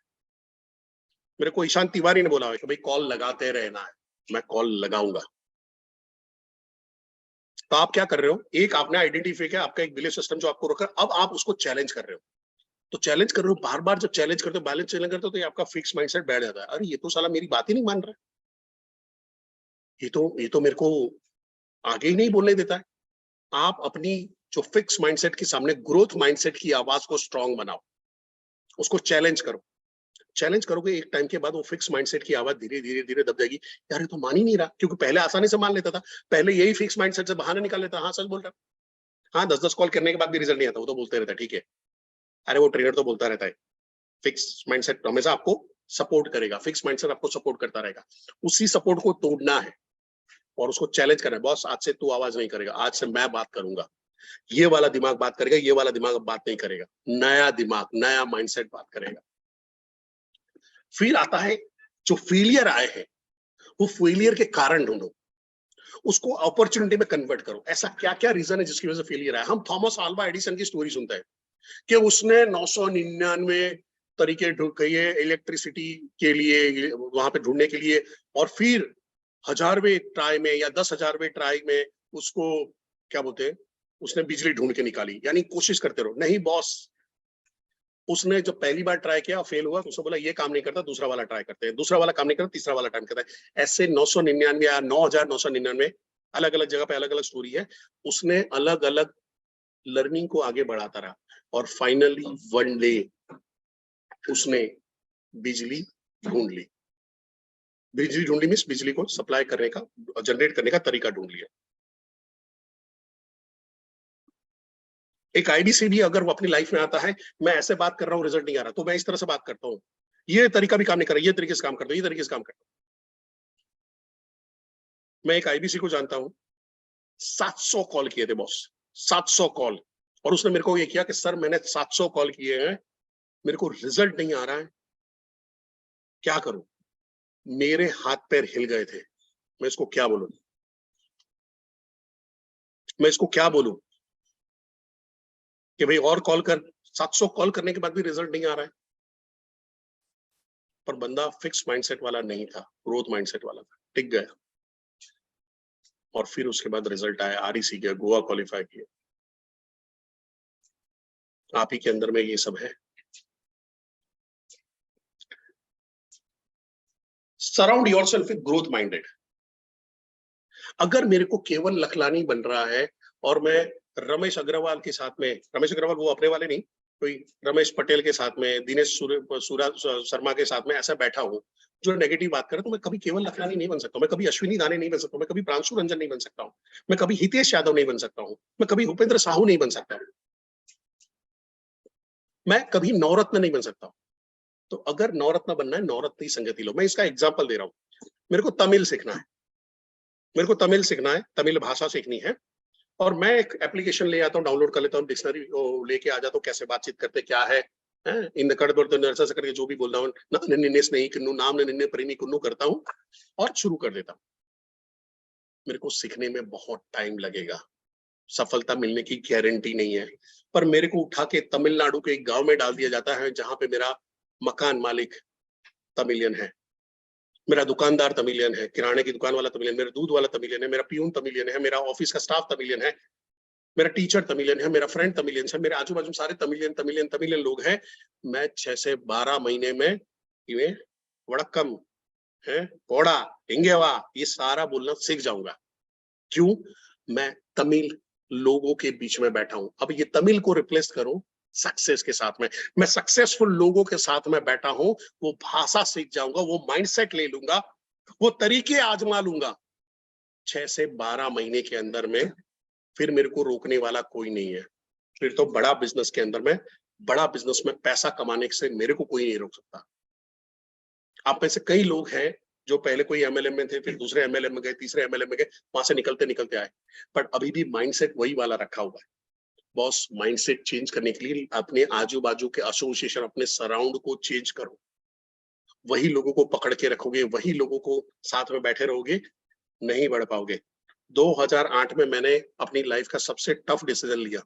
मेरे को ईशान तिवारी ने बोला है कि भाई कॉल लगाते रहना है। मैं कॉल लगाऊंगा। तो आप क्या कर रहे हो? एक आपने आइडेंटिफाई किया आपका एक बिलीफ सिस्टम जो आपको रोक रहा है, अब आप उसको चैलेंज कर रहे हो। तो चैलेंज कर रहे हो, बार बार जब चैलेंज करते हो, बैलेंस चैलेंज करते हो, तो ये आपका फिक्स माइंडसेट बैठ जाता है। अरे ये तो साला मेरी बात ही नहीं मान रहा है, ये तो मेरे को आगे ही नहीं बोलने देता है। आप अपनी जो फिक्स माइंडसेट के सामने ग्रोथ माइंडसेट की आवाज को स्ट्रांग बनाओ, उसको चैलेंज करो। चैलेंज करोगे, एक टाइम के बाद वो फिक्स माइंडसेट की आवाज धीरे धीरे धीरे दब जाएगी। यार ये तो मान ही नहीं रहा, क्योंकि पहले आसानी से मान लेता था, पहले यही फिक्स माइंडसेट से बहाने निकाल लेता। हाँ सच बोल रहा, हाँ 10-10 कॉल करने के बाद भी रिजल्ट नहीं आता, वो तो बोलते रहता है ठीक है। अरे वो ट्रेनर तो बोलता रहता है। फिक्स माइंडसेट हमेशा आपको सपोर्ट करेगा, फिक्स माइंडसेट आपको सपोर्ट करता रहेगा। उसी सपोर्ट को तोड़ना है और उसको चैलेंज करना है। बॉस आज से तू आवाज नहीं करेगा, आज से मैं बात करूंगा। ये वाला दिमाग बात करेगा, ये वाला दिमाग अब बात नहीं करेगा। नया दिमाग, नया माइंडसेट बात करेगा। फिर आता है जो फेलियर आए हैं, वो फेलियर के कारण ढूंढो, उसको अपॉर्चुनिटी में कन्वर्ट करो। ऐसा क्या क्या रीजन है जिसकी वजह से फेलियर आया? हम थॉमस अल्वा एडिसन की स्टोरी सुनते हैं कि उसने 999 तरीके कहिए इलेक्ट्रिसिटी के लिए वहां पे ढूंढने के लिए, और फिर 1000वें ट्राई में या 10,000वें ट्राई में उसको क्या बोलते हैं, उसने बिजली ढूंढ के निकाली। यानी कोशिश करते रहो। नहीं बॉस, उसने जब पहली बार ट्राई किया फेल हुआ तो उसने बोला ये काम नहीं करता, दूसरा वाला ट्राई करते हैं, दूसरा वाला काम नहीं करता, तीसरा वाला ट्राई करता है। ऐसे 999 या 9,999 अलग अलग जगह पे अलग अलग स्टोरी है। उसने अलग अलग लर्निंग को आगे बढ़ाता रहा और फाइनली वन डे उसने बिजली ढूंढ ली। बिजली ढूंढ ली मीन्स बिजली को सप्लाई करने का, जनरेट करने का तरीका ढूंढ लिया। एक आईडीसी भी अगर वो अपनी लाइफ में आता है, मैं ऐसे बात कर रहा हूँ रिजल्ट नहीं आ रहा, तो मैं इस तरह से बात करता हूँ, ये तरीका भी काम नहीं कर रहा, ये तरीके से काम करता हूँ, ये तरीके से काम करता हूँ। मैं एक आईबीसी को जानता हूँ, 700 कॉल किए थे बॉस, 700 कॉल। और उसने मेरे को ये किया कि सर मैंने 700 कॉल किए हैं, मेरे को रिजल्ट नहीं आ रहा है, क्या करूं? मेरे हाथ पैर हिल गए थे, मैं इसको क्या बोलूं। मैं इसको क्या बोलूं कि भाई और कॉल कर, 700 कॉल करने के बाद भी रिजल्ट नहीं आ रहा है। पर बंदा फिक्स माइंडसेट वाला नहीं था, ग्रोथ माइंडसेट वाला था, टिक गया। और फिर उसके बाद रिजल्ट आया, REC गया, गोवा क्वालिफाई किया। आप ही के अंदर में ये सब है। Surround yourself with growth minded. अगर मेरे को केवल लखलानी बन रहा है और मैं रमेश अग्रवाल के साथ में, रमेश अग्रवाल वो अपने वाले नहीं, कोई रमेश पटेल के साथ में, दिनेश शर्मा के साथ में ऐसा बैठा हूं जो नेगेटिव बात करे, तो मैं कभी केवल लखलानी नहीं बन सकता, मैं कभी अश्विनी दाने नहीं बन सकता, मैं कभी प्रांशु रंजन नहीं बन सकता हूँ, मैं कभी हितेश यादव नहीं बन सकता हूँ, मैं कभी भूपेंद्र साहू नहीं बन सकता, मैं कभी नवरत्न नहीं बन सकता। तो अगर नवरत्न बनना है, नवरत्न ही संगति लो। मैं इसका एग्जाम्पल दे रहा हूँ। मेरे को तमिल सीखना है, मेरे को तमिल सीखना है, तमिल भाषा सीखनी है, और मैं एक एप्लीकेशन ले आता हूँ, डाउनलोड कर लेता हूँ, डिक्शनरी लेके आ जाता हूँ, कैसे बातचीत करते क्या है, इन नरसा से करके जो भी बोल रहा हूँ, नहीं किन्नू नाम निन्ने परिनी कुन्नू करता हूँ और शुरू कर देता हूँ। मेरे को सीखने में बहुत टाइम लगेगा, सफलता मिलने की गारंटी नहीं है, पर मेरे को उठा के तमिलनाडु के एक गांव में डाल दिया जाता है जहां पे मेरा मकान मालिक तमिलियन है, मेरा दुकानदार तमिलियन है, किराने की दुकान वाला तमिलियन, मेरा दूध वाला तमिलियन है, मेरा पियून तमिलियन है, मेरा ऑफिस का स्टाफ तमिलियन है, मेरा टीचर तमिलियन है, मेरा फ्रेंड तमिलियन है, मेरे आजू बाजू सारे तमिलियन लोग हैं। मैं 6 से 12 महीने में इवे वड़क्कम है, कोड़ा, इंगेवा, ये सारा बोलना सीख जाऊंगा। क्यों? मैं तमिल लोगों के बीच में बैठा हूं। अब ये तमिल को रिप्लेस करो सक्सेस के साथ में, मैं सक्सेसफुल लोगों के साथ में बैठा हूं, वो भाषा सीख जाऊंगा, वो माइंडसेट ले लूंगा, वो तरीके आजमा लूंगा। 6 से 12 महीने के अंदर में फिर मेरे को रोकने वाला कोई नहीं है। फिर तो बड़ा बिजनेस के अंदर में, बड़ा बिजनेस में पैसा कमाने से मेरे को कोई नहीं रोक सकता। आप में से कई लोग हैं जो पहले कोई MLM में थे, फिर दूसरे MLM में गए, तीसरे MLM में गए, वहां से निकलते निकलते आए, बट अभी भी माइंडसेट वही वाला रखा हुआ है। बॉस, माइंडसेट चेंज करने के लिए अपने आजू बाजू के एसोसिएशन, अपने सराउंड को चेंज करो। वही लोगों को पकड़ के रखोगे, वही लोगों को साथ में बैठे रहोगे, नहीं बढ़ पाओगे। 2008 में मैंने अपनी लाइफ का सबसे टफ डिसीजन लिया,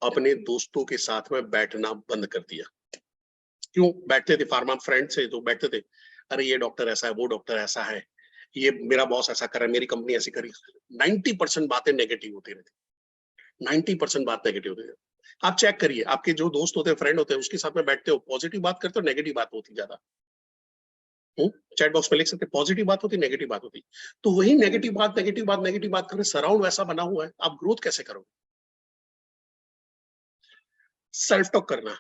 अपने दोस्तों के साथ में बैठना बंद कर दिया। क्यों? बैठते थे फार्मा फ्रेंड से, तो बैठते थे, अरे ये डॉक्टर ऐसा है, वो डॉक्टर ऐसा है, ये मेरा बॉस ऐसा कर रहा है, मेरी कंपनी ऐसी करी। 90% बातें नेगेटिव होती रहती, 90% बात नेगेटिव होती है। आप चेक करिए, आपके जो दोस्त होते हैं, फ्रेंड होते हैं, उसके साथ में बैठते हो, पॉजिटिव बात करते हो, नेगेटिव बात होती ज्यादा। चैट बॉक्स में लिख सकते, पॉजिटिव बात होती, नेगेटिव बात होती। तो वही नेगेटिव बात करके सराउंड वैसा बना हुआ है, आप ग्रोथ कैसे करोगे? सेल्फ टॉक करना।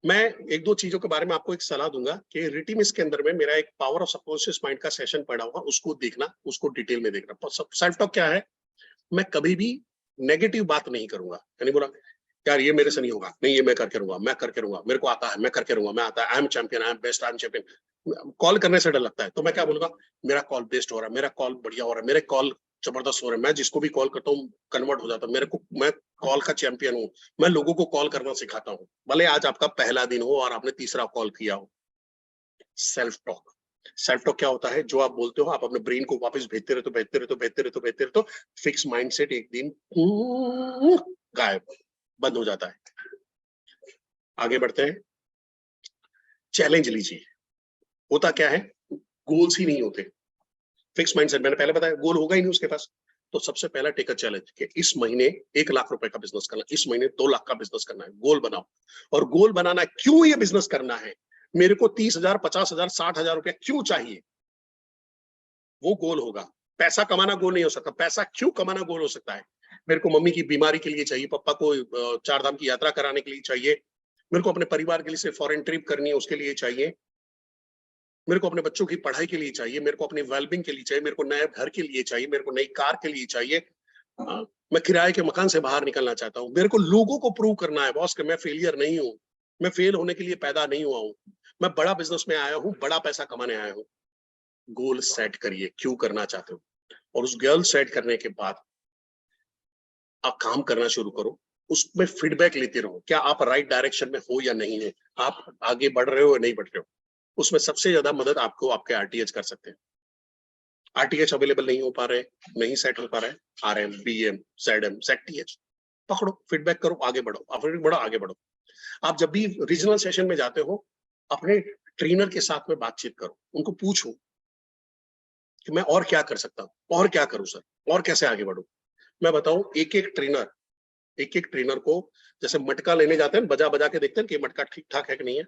मैं एक दो चीजों के बारे में आपको एक सलाह दूंगा कि रिटिमिस के अंदर में मेरा एक पावर ऑफ सबकॉन्शियस माइंड का सेशन पड़ा हुआ, उसको देखना, उसको डिटेल में देखना। सेल्फ टॉक क्या है? मैं कभी भी नेगेटिव बात नहीं करूंगा। यानी बोला यार ये मेरे से नहीं होगा, नहीं ये मैं करके रहूंगा, मैं करके रहूंगा, मेरे को आता है, मैं करके रहूंगा, मैं आता है, I am champion, I am best, I am champion. Call करने से डर लगता है, तो मैं क्या बोलूंगा, मेरा कॉल बेस्ट हो रहा है, मेरा कॉल बढ़िया हो रहा है, मेरे कॉल जबरदस्त हो रहा है, मैं जिसको भी कॉल करता हूँ कन्वर्ट हो जाता है, मेरे को, मैं कॉल का चैंपियन हूँ, मैं लोगों को कॉल करना सिखाता हूँ, भले आज आपका पहला दिन हो और आपने तीसरा कॉल किया हो। Self talk. सेल्फ टॉक क्या होता है? जो आप बोलते हो, आप अपने ब्रेन को वापस भेजते रहते हो, फिक्स माइंडसेट एक दिन गायब, बंद हो जाता है। आगे बढ़ते हैं। चैलेंज लीजिए। होता क्या है, गोल्स ही नहीं होते। फिक्स माइंडसेट, मैंने पहले बताया, गोल होगा ही नहीं उसके पास। तो सबसे पहला टेक अ चैलेंज कि इस महीने 1 लाख रुपए का बिजनेस करना, इस महीने 2 लाख का बिजनेस करना है। गोल बनाओ। और गोल बनाना, क्यों ये बिजनेस करना है, मेरे को 30,000, 50,000, 60,000 रुपया क्यों चाहिए, वो गोल होगा। पैसा कमाना गोल नहीं हो सकता। पैसा क्यों कमाना गोल हो सकता है? मेरे को मम्मी की बीमारी के लिए चाहिए, पापा को 4 धाम की यात्रा कराने के लिए चाहिए, मेरे को अपने परिवार के लिए फॉरेन ट्रिप करनी है, उसके लिए चाहिए, मेरे को अपने बच्चों की पढ़ाई के लिए चाहिए, मेरे को अपनी वेलबिंग के लिए चाहिए, मेरे को नए घर के लिए चाहिए, मेरे को नई कार के लिए चाहिए। मैं किराए के मकान से बाहर निकलना चाहता हूँ। मेरे को लोगों को प्रूव करना है बॉस कि मैं फेलियर नहीं हूँ, मैं फेल होने के लिए पैदा नहीं हुआ हूँ, मैं बड़ा बिजनेस में आया हूँ, बड़ा पैसा कमाने आया हूँ। गोल सेट करिए, क्यों करना चाहते हो, और उस गोल सेट करने के बाद आप काम करना शुरू करो। उसमें फीडबैक लेते रहो, क्या आप राइट डायरेक्शन में हो या नहीं है, आप आगे बढ़ रहे हो या नहीं बढ़ रहे हो। उसमें सबसे ज्यादा मदद आपको आपके RTH कर सकते हैं। आरटीएच अवेलेबल नहीं हो पा रहे, नहीं सेट हो पा रहा है, आरएम, बीएम, जेडएम, सेटटीएच पकड़ो, फीडबैक करो, आगे बढ़ो, आगे बढ़ो। आप जब भी रीजनल सेशन में जाते हो, अपने ट्रेनर के साथ में बातचीत करो, उनको पूछो कि मैं और क्या कर सकता हूँ, और क्या करूं सर, और कैसे आगे बढ़ूं। मैं बताऊं, एक एक ट्रेनर को जैसे मटका लेने जाते हैं, बजा बजा के देखते हैं कि मटका ठीक ठाक है कि नहीं है,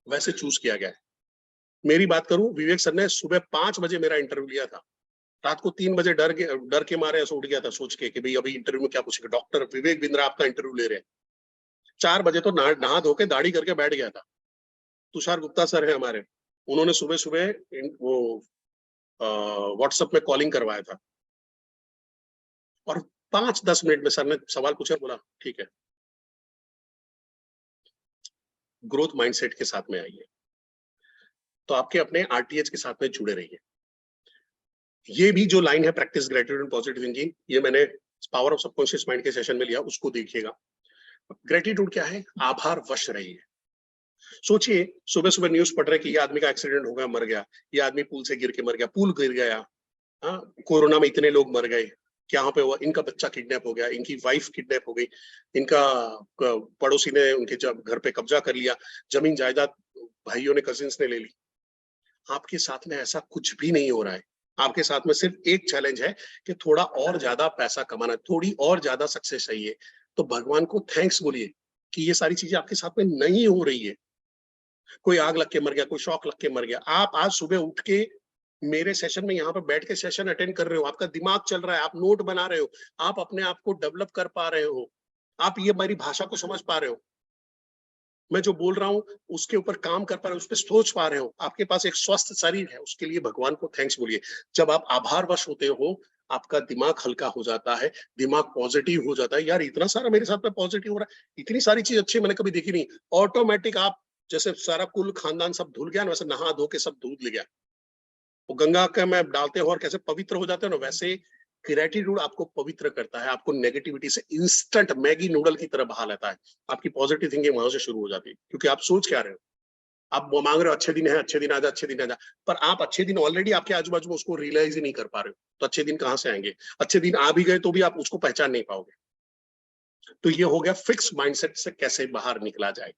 वैसे चूज किया गया है। मेरी बात करूं, विवेक सर ने सुबह 5 बजे मेरा इंटरव्यू लिया था, रात को 3 बजे डर के मारे ऐसे उठ गया था सोच के कि भाई अभी इंटरव्यू में क्या पूछेगा, डॉक्टर विवेक बिंद्रा आपका इंटरव्यू ले रहे हैं। 4 बजे तो नहा धो के दाढ़ी करके बैठ गया था। तुषार गुप्ता सर है हमारे, उन्होंने सुबह सुबह वो व्हाट्सएप में कॉलिंग करवाया था, और 5-10 मिनट में सर ने सवाल पूछा, बोला ठीक है। ग्रोथ माइंडसेट के साथ में आइए, तो आपके अपने आरटीएच के साथ में जुड़े रहिए। ये भी जो लाइन है, practice gratitude and positive thinking, ये मैंने पावर ऑफ सबकॉन्शियस माइंड के सेशन में लिया, उसको देखिएगा। ग्रेटिट्यूड क्या है? आभार वश रहिए। सोचिए, सुबह सुबह न्यूज पढ़ रहे कि ये आदमी का एक्सीडेंट हो गया, मर गया, ये आदमी पुल से गिर के मर गया, पुल गिर गया, हाँ, कोरोना में इतने लोग मर गए, क्या पे हुआ, इनका बच्चा किडनैप हो गया, इनकी वाइफ किडनैप हो गई, इनका पड़ोसी ने उनके घर पे कब्जा कर लिया, जमीन जायदाद भाइयों ने, कजिन्स ने ले ली। आपके साथ में ऐसा कुछ भी नहीं हो रहा है। आपके साथ में सिर्फ एक चैलेंज है कि थोड़ा और ज्यादा पैसा कमाना, थोड़ी और ज्यादा सक्सेस चाहिए। तो भगवान को थैंक्स बोलिए कि ये सारी चीजें आपके साथ में नहीं हो रही है। कोई आग लग के मर गया, कोई शॉक लग के मर गया, आप आज सुबह उठ के मेरे सेशन में यहाँ पे बैठ के सेशन अटेंड कर रहे हो, आपका दिमाग चल रहा है, आप नोट बना रहे हो, आप अपने आप को डेवलप कर पा रहे हो, आप ये मेरी भाषा को समझ पा रहे हो, मैं जो बोल रहा हूँ उसके ऊपर काम कर पा रहे हो, उस पर सोच पा रहे हो, आपके पास एक स्वस्थ शरीर है, उसके लिए भगवान को थैंक्स बोलिए। जब आप आभारवश होते हो, आपका दिमाग हल्का हो जाता है, दिमाग पॉजिटिव हो जाता है। यार इतना सारा मेरे साथ में पॉजिटिव हो रहा है, इतनी सारी चीज अच्छी मैंने कभी देखी नहीं। ऑटोमेटिक आप जैसे सारा कुल खानदान सब धुल गया ना, वैसे नहा धो के सब धुल गया, वो गंगा के में डालते हो और कैसे पवित्र हो जाते हो ना, वैसे ग्रेटिट्यूड आपको पवित्र करता है, आपको नेगेटिविटी से इंस्टेंट मैगी नूडल की तरह बहा लेता है। आपकी पॉजिटिव थिंकिंग वहां से शुरू हो जाती है, क्योंकि आप सोच क्या रहे हो, आप वो मांग रहे हो अच्छे दिन है, अच्छे दिन आजा, अच्छे दिन आजा, पर आप अच्छे दिन ऑलरेडी आपके आजू बाजू में उसको रियलाइज ही नहीं कर पा रहे हो, तो अच्छे दिन कहां से आएंगे? अच्छे दिन आ भी गए तो भी आप उसको पहचान नहीं पाओगे। तो ये हो गया फिक्स माइंडसेट से कैसे बाहर निकला जाए।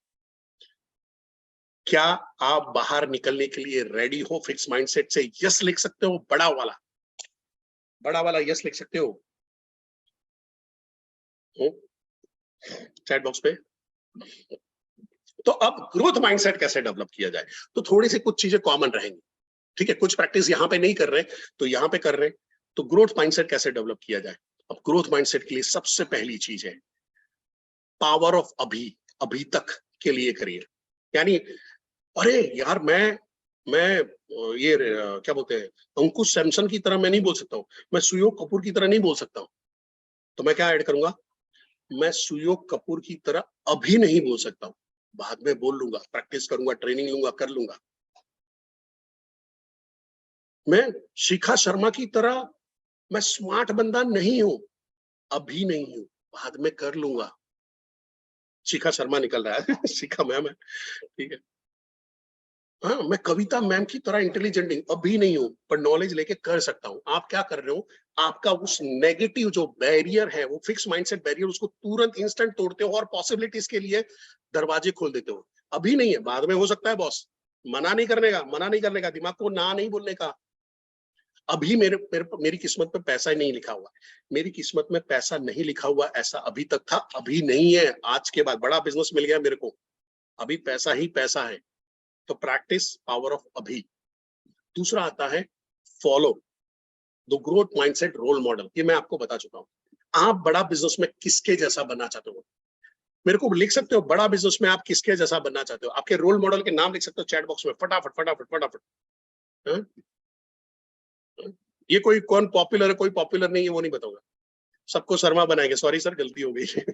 क्या आप बाहर निकलने के लिए रेडी हो फिक्स माइंडसेट से? यस लिख सकते हो, बड़ा वाला यस लिख सकते हो चैट बॉक्स पे। तो अब ग्रोथ माइंडसेट कैसे डेवलप किया जाए? तो थोड़ी सी कुछ चीजें कॉमन रहेंगी, ठीक है, कुछ प्रैक्टिस यहाँ पे नहीं कर रहे तो यहाँ पे कर रहे। तो ग्रोथ माइंडसेट कैसे डेवलप किया जाए? अब ग्रोथ माइंडसेट के लिए सबसे पहली चीज है पावर ऑफ अभी, अभी तक के लिए करिए। यानी अरे यार मैं ये क्या बोलते हैं, अंकुश सैमसन की तरह मैं नहीं बोल सकता हूँ, मैं सुयोग कपूर की तरह नहीं बोल सकता हूँ, तो मैं क्या ऐड करूंगा, मैं सुयोग कपूर की तरह अभी नहीं बोल सकता हूँ, बाद में बोल लूंगा, प्रैक्टिस करूंगा, ट्रेनिंग लूंगा, कर लूंगा। मैं शिखा शर्मा की तरह मैं स्मार्ट बंदा नहीं हूं, अभी नहीं हूं, बाद में कर लूंगा। शिखा शर्मा निकल रहा है शिखा मैम है, ठीक है। हाँ, मैं कविता मैम की तरह इंटेलिजेंट नहीं, अभी नहीं हूं, पर नॉलेज लेके कर सकता हूं। आप क्या कर रहे हो, आपका उस नेगेटिव जो बैरियर है, वो फिक्स माइंडसेट बैरियर, उसको तुरंत इंस्टेंट तोड़ते हो और पॉसिबिलिटीज के लिए दरवाजे खोल देते हो। अभी नहीं है, बाद में हो सकता है बॉस, मना नहीं करने का, दिमाग को ना नहीं बोलने का। अभी मेरी किस्मत में पैसा ही नहीं लिखा हुआ, मेरी किस्मत में पैसा नहीं लिखा हुआ, ऐसा अभी तक था, अभी नहीं है। आज के बाद बड़ा बिजनेस मिल गया मेरे को, अभी पैसा ही पैसा है। तो प्रैक्टिस पावर ऑफ अभी। दूसरा आता है follow the growth mindset role model. ये मैं आपको बता चुका हूं। आप बड़ा बिजनेस में किसके जैसा बनना चाहते हो, मेरे को लिख सकते हो, बड़ा बिजनेस में आप किसके जैसा बनना चाहते हो, आपके रोल मॉडल के नाम लिख सकते हो चैट बॉक्स में, फटाफट फटाफट फटाफट। ये कोई कौन पॉपुलर है, कोई पॉपुलर नहीं है, वो नहीं बताऊंगा, सबको शर्मा बनाएंगे। सॉरी सर, गलती हो गई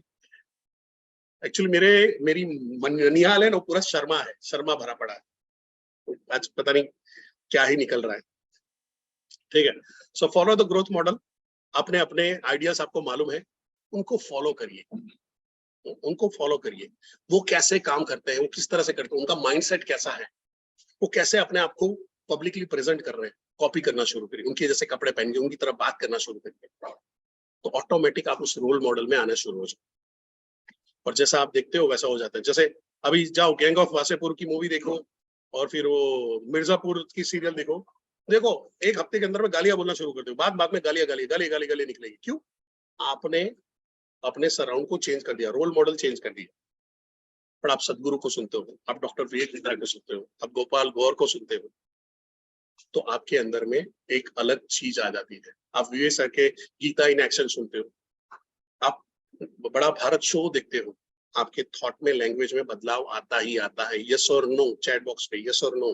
एक्चुअली मेरी ननिहाल है ना, पूरा शर्मा है, शर्मा भरा पड़ा है, आज पता नहीं क्या ही निकल रहा है, ठीक है। So follow the growth model. अपने अपने आइडियाज आपको मालूम है, उनको फॉलो करिए, उनको फॉलो करिए। वो कैसे काम करते हैं, वो किस तरह से करते हैं, उनका माइंडसेट कैसा है, वो कैसे अपने आप को पब्लिकली प्रेजेंट कर रहे हैं, कॉपी करना शुरू करिए, उनके जैसे कपड़े पहन के उनकी तरफ बात करना शुरू करिए, तो ऑटोमेटिक आप उस रोल मॉडल में आना शुरू हो जाए। और जैसा आप देखते हो वैसा हो जाता है। जैसे अभी जाओ गैंग ऑफ वासेपुर की मूवी देखो, और फिर वो मिर्जापुर की सीरियल देखो, देखो एक हफ्ते के अंदर में गालियां बोलना शुरू कर दो, बात में गालियां गाली गाली गाली गाली निकलेगी। क्यों? आपने अपने सराउंड को चेंज कर दिया, रोल मॉडल चेंज कर दिया। पर आप सदगुरु को सुनते हो, आप डॉक्टर विवेक मित्रा को सुनते हो, आप गोपाल गौर को सुनते हो, तो आपके अंदर में एक अलग चीज आ जाती है। आप विवेक सर के गीता इन एक्शन सुनते हो, आप बड़ा भारत शो देखते हो, आपके थॉट में, लैंग्वेज में बदलाव आता ही आता है। यस और नो चैट बॉक्स पे यस और नो।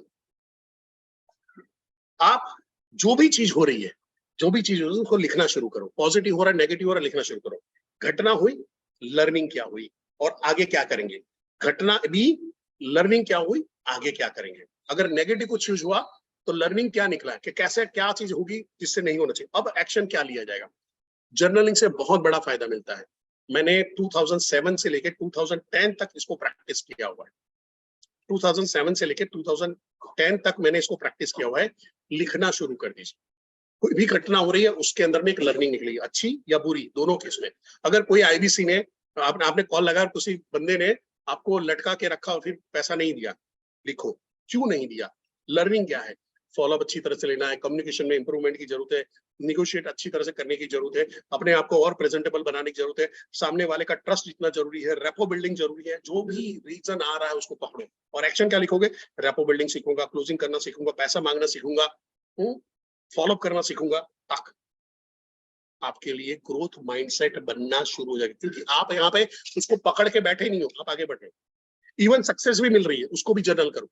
आप जो भी चीज हो रही है, जो भी चीज हो रही है उसको लिखना शुरू करो। पॉजिटिव हो रहा है, नेगेटिव हो रहा है, लिखना शुरू करो। घटना हुई, लर्निंग क्या हुई और आगे क्या करेंगे। घटना भी, लर्निंग क्या हुई, आगे क्या करेंगे। अगर नेगेटिव कुछ चीज हुआ तो लर्निंग क्या निकला कि कैसे क्या चीज होगी जिससे नहीं होना चाहिए, अब एक्शन क्या लिया जाएगा। जर्नलिंग से बहुत बड़ा फायदा मिलता है। मैंने 2007 से लेकर 2010 तक इसको प्रैक्टिस किया हुआ है। 2007 से लेकर 2010 तक मैंने इसको प्रैक्टिस किया हुआ है। लिखना शुरू कर दीजिए। कोई भी घटना हो रही है उसके अंदर में एक लर्निंग निकलेगी, अच्छी या बुरी, दोनों केस में। अगर कोई आईबीसी ने आपने कॉल लगा, किसी बंदे ने आपको लटका के रखा और फिर पैसा नहीं दिया, लिखो क्यों नहीं दिया, लर्निंग क्या है। फॉलोअप अच्छी तरह से लेना है, कम्युनिकेशन में इंप्रूवमेंट की जरूरत है, निगोशिएट अच्छी तरह से करने की जरूरत है, अपने आप को और प्रेजेंटेबल बनाने की जरूरत है, सामने वाले का ट्रस्ट जितना जरूरी है, रेपो बिल्डिंग जरूरी है। जो भी रीजन आ रहा है उसको पकड़ो और एक्शन क्या लिखोगे। रेपो बिल्डिंग सीखूंगा, क्लोजिंग करना सीखूंगा, पैसा मांगना सीखूंगा, फॉलोअप करना सीखूंगा, तक आपके लिए ग्रोथ माइंडसेट बनना शुरू हो जाएगा। क्योंकि आप यहाँ पे उसको पकड़ के बैठे नहीं हो, आप आगे बढ़ रहे हो। इवन सक्सेस भी मिल रही है उसको भी जर्नल करो,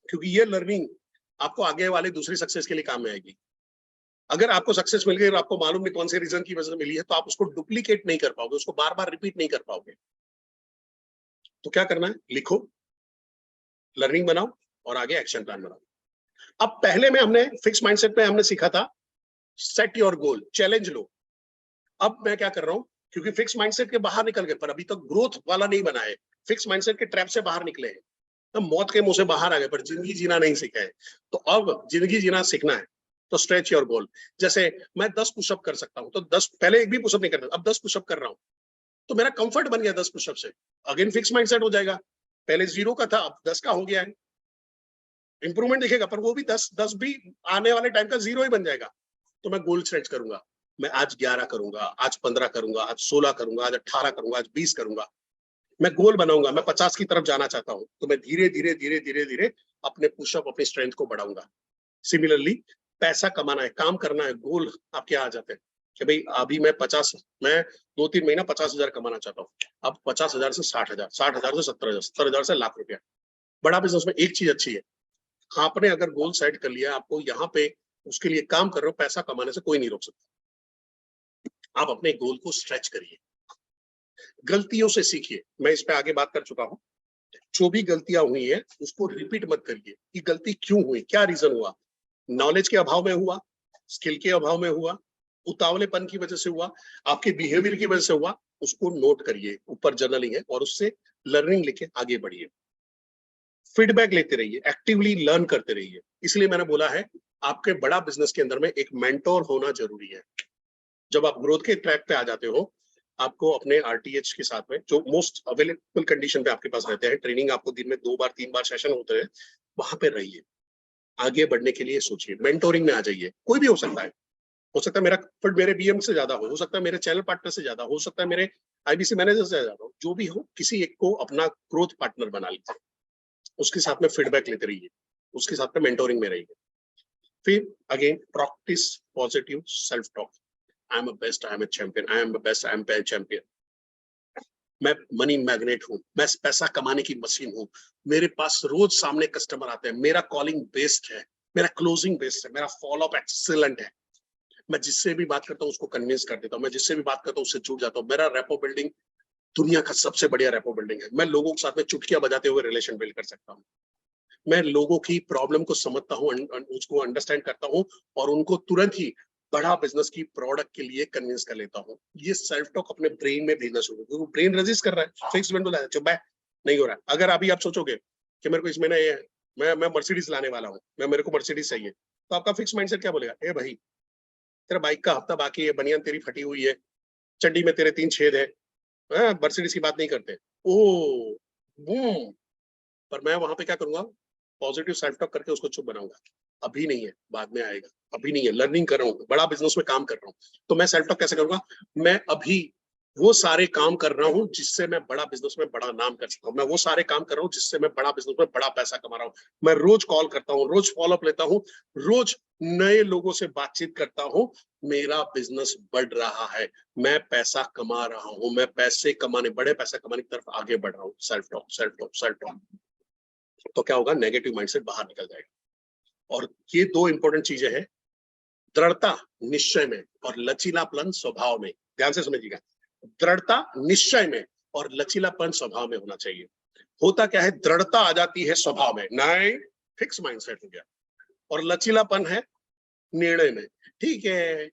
क्योंकि ये लर्निंग आपको आगे वाले दूसरी सक्सेस के लिए काम में आएगी। अगर आपको सक्सेस मिल गई और आपको मालूम नहीं कौन से रीजन की वजह से मिली है, तो आप उसको डुप्लीकेट नहीं कर पाओगे, उसको बार बार रिपीट नहीं कर पाओगे। तो क्या करना है, लिखो, लर्निंग बनाओ और आगे एक्शन प्लान बनाओ। अब पहले में हमने फिक्स माइंडसेट में हमने सीखा था सेट योर गोल, चैलेंज लो। अब मैं क्या कर रहा हूं, क्योंकि फिक्स माइंडसेट के बाहर निकल गए पर अभी तक ग्रोथ वाला नहीं बना है, फिक्स माइंडसेट के ट्रैप से बाहर निकले हैं, तो मौत के मुंह से बाहर आ गए पर जिंदगी जीना नहीं सीखा है। तो अब जिंदगी जीना सीखना है, तो स्ट्रेच योर गोल। जैसे मैं 10 पुशअप कर सकता हूं, तो 10, पहले एक भी पुशअप नहीं करता, अब 10 पुशअप कर रहा हूं, तो मेरा कंफर्ट बन गया 10 पुशअप से। अगेन फिक्स माइंडसेट हो जाएगा, पहले 0 का था अब 10 का हो गया है। इंप्रूवमेंट दिखेगा, पर वो भी 10 भी आने वाले टाइम का 0 ही बन जाएगा। तो मैं गोल सेट करूंगा, मैं आज 11 करूंगा, आज 15 करूंगा, आज 16 करूंगा, आज 18 करूंगा, आज 20 करूंगा। मैं गोल बनाऊंगा, मैं 50 की तरफ जाना चाहता हूं, तो मैं धीरे धीरे धीरे धीरे धीरे अपने पुशअप, अपनी स्ट्रेंथ को बढ़ाऊंगा। सिमिलरली पैसा कमाना है, काम करना है, गोल आपके आ जाते हैं कि भाई अभी मैं 2-3 महीना 50,000 कमाना चाहता हूँ। अब 50,000 से 60,000, 60,000 से 70,000, 70,000 से लाख रुपया। बड़ा बिजनेस में एक चीज अच्छी है, आपने अगर गोल सेट कर लिया, आपको यहाँ पे उसके लिए काम कर रहे हो, पैसा कमाने से कोई नहीं रोक सकता। आप अपने गोल को स्ट्रेच करिए, गलतियों से सीखिए। मैं इस पे आगे बात कर चुका हूँ। जो भी गलतियां हुई है उसको रिपीट मत करिए कि गलती क्यों हुई, क्या रीजन हुआ। नॉलेज के अभाव में हुआ, स्किल के अभाव में हुआ, उतावलेपन की वजह से हुआ, आपके बिहेवियर की वजह से हुआ, उसको नोट करिए, ऊपर जर्नलिंग है, और उससे लर्निंग लेके आगे बढ़िए। फीडबैक लेते रहिए, एक्टिवली लर्न करते रहिए। इसलिए मैंने बोला है आपके बड़ा बिजनेस के अंदर में एक मेंटोर होना जरूरी है। जब आप ग्रोथ के ट्रैक पे आ जाते हो, आपको अपने आरटीएच के साथ में जो मोस्ट अवेलेबल कंडीशन पे आपके पास रहते हैं, ट्रेनिंग आपको दिन में 2 बार 3 बार सेशन होते हैं, वहां पे रहिए। आगे बढ़ने के लिए सोचिए, मेंटोरिंग में आ जाइए। कोई भी हो सकता है, हो सकता है मेरा फंड मेरे बीएम से ज्यादा हो सकता है मेरे चैनल पार्टनर से ज्यादा हो सकता है मेरे आईबीसी मैनेजर से ज्यादा हो, जो भी हो, किसी एक को अपना ग्रोथ पार्टनर बना लीजिए, उसके साथ में फीडबैक लेते रहिए, उसके साथ में मेंटोरिंग में रहिए। फिर again practice positive self talk. I am a best, I am a champion, I am the best, I am a champion. मैं मनी मैग्नेट हूँ, मैं पैसा कमाने की मशीन हूँ, मेरे पास रोज सामने कस्टमर आते हैं, मेरा कॉलिंग बेस्ड है, मेरा क्लोजिंग बेस्ड है, मेरा फॉलोअप एक्सीलेंट है, मैं जिससे भी बात करता हूँ उसको कन्विंस कर देता हूँ, मैं जिससे भी बात करता हूँ उससे जुड़ जाता हूँ। मेरा रेपो बिल्डिंग दुनिया का सबसे बढ़िया रेपो बिल्डिंग है। मैं लोगों के साथ में चुटकियां बजाते हुए रिलेशन बिल्ड कर सकता हूँ। मैं लोगों की प्रॉब्लम को समझता हूँ, उसको अंडरस्टैंड करता हूँ और उनको तुरंत ही बड़ा बिजनेस की प्रोडक्ट के लिए कन्विंस कर लेता हूँ। ये सेल्फ टॉक अपने ब्रेन में भेजना शुरू, क्योंकि ब्रेन रेजिस्ट कर रहा है, फिक्स इवेंट हो जाता है, चुप नहीं हो रहा है। अगर अभी आप सोचोगे कि मेरे को इस महीने मैं मर्सिडीज लाने वाला हूँ, मेरे को मर्सिडीज चाहिए, तो आपका फिक्स माइंडसेट क्या बोलेगा, ए भाई तेरा बाइक का हफ्ता बाकी है, बनियान तेरी फटी हुई है, चड्डी में तेरे 3 छेद है, मर्सिडीज की बात नहीं करते। ओ बूम। पर मैं वहां पे क्या करूंगा, पॉजिटिव सेल्फ टॉक करके उसको चुप बनाऊंगा। अभी नहीं है, बाद में आएगा, अभी नहीं है, लर्निंग कर रहा हूँ, बड़ा बिजनेस में काम कर रहा हूँ। तो मैं सेल्फ टॉक कैसे करूंगा, मैं अभी वो सारे काम कर रहा हूँ जिससे मैं बड़ा बिजनेस में बड़ा नाम कर सकता हूँ, मैं वो सारे काम कर रहा हूँ जिससे मैं बड़ा बिजनेस में बड़ा पैसा कमा रहा हूँ। मैं रोज कॉल करता हूँ, रोज फॉलोअप लेता हूँ, रोज नए लोगों से बातचीत करता हूँ, मेरा बिजनेस बढ़ रहा है, मैं पैसा कमा रहा हूँ, मैं पैसे कमाने, बड़े पैसे कमाने की तरफ आगे बढ़ रहा हूँ। Self talk, self talk, self talk. तो क्या होगा, नेगेटिव माइंडसेट बाहर निकल जाएगा। और ये 2 इंपॉर्टेंट चीजें हैं, दृढ़ता निश्चय में और लचीलापन स्वभाव में। ध्यान से समझिएगा, दृढ़ता निश्चय में और लचीलापन स्वभाव में होना चाहिए। होता क्या है, दृढ़ता आ जाती है स्वभाव में, नहीं फिक्स माइंडसेट हो गया, और लचीलापन है निर्णय में। ठीक है,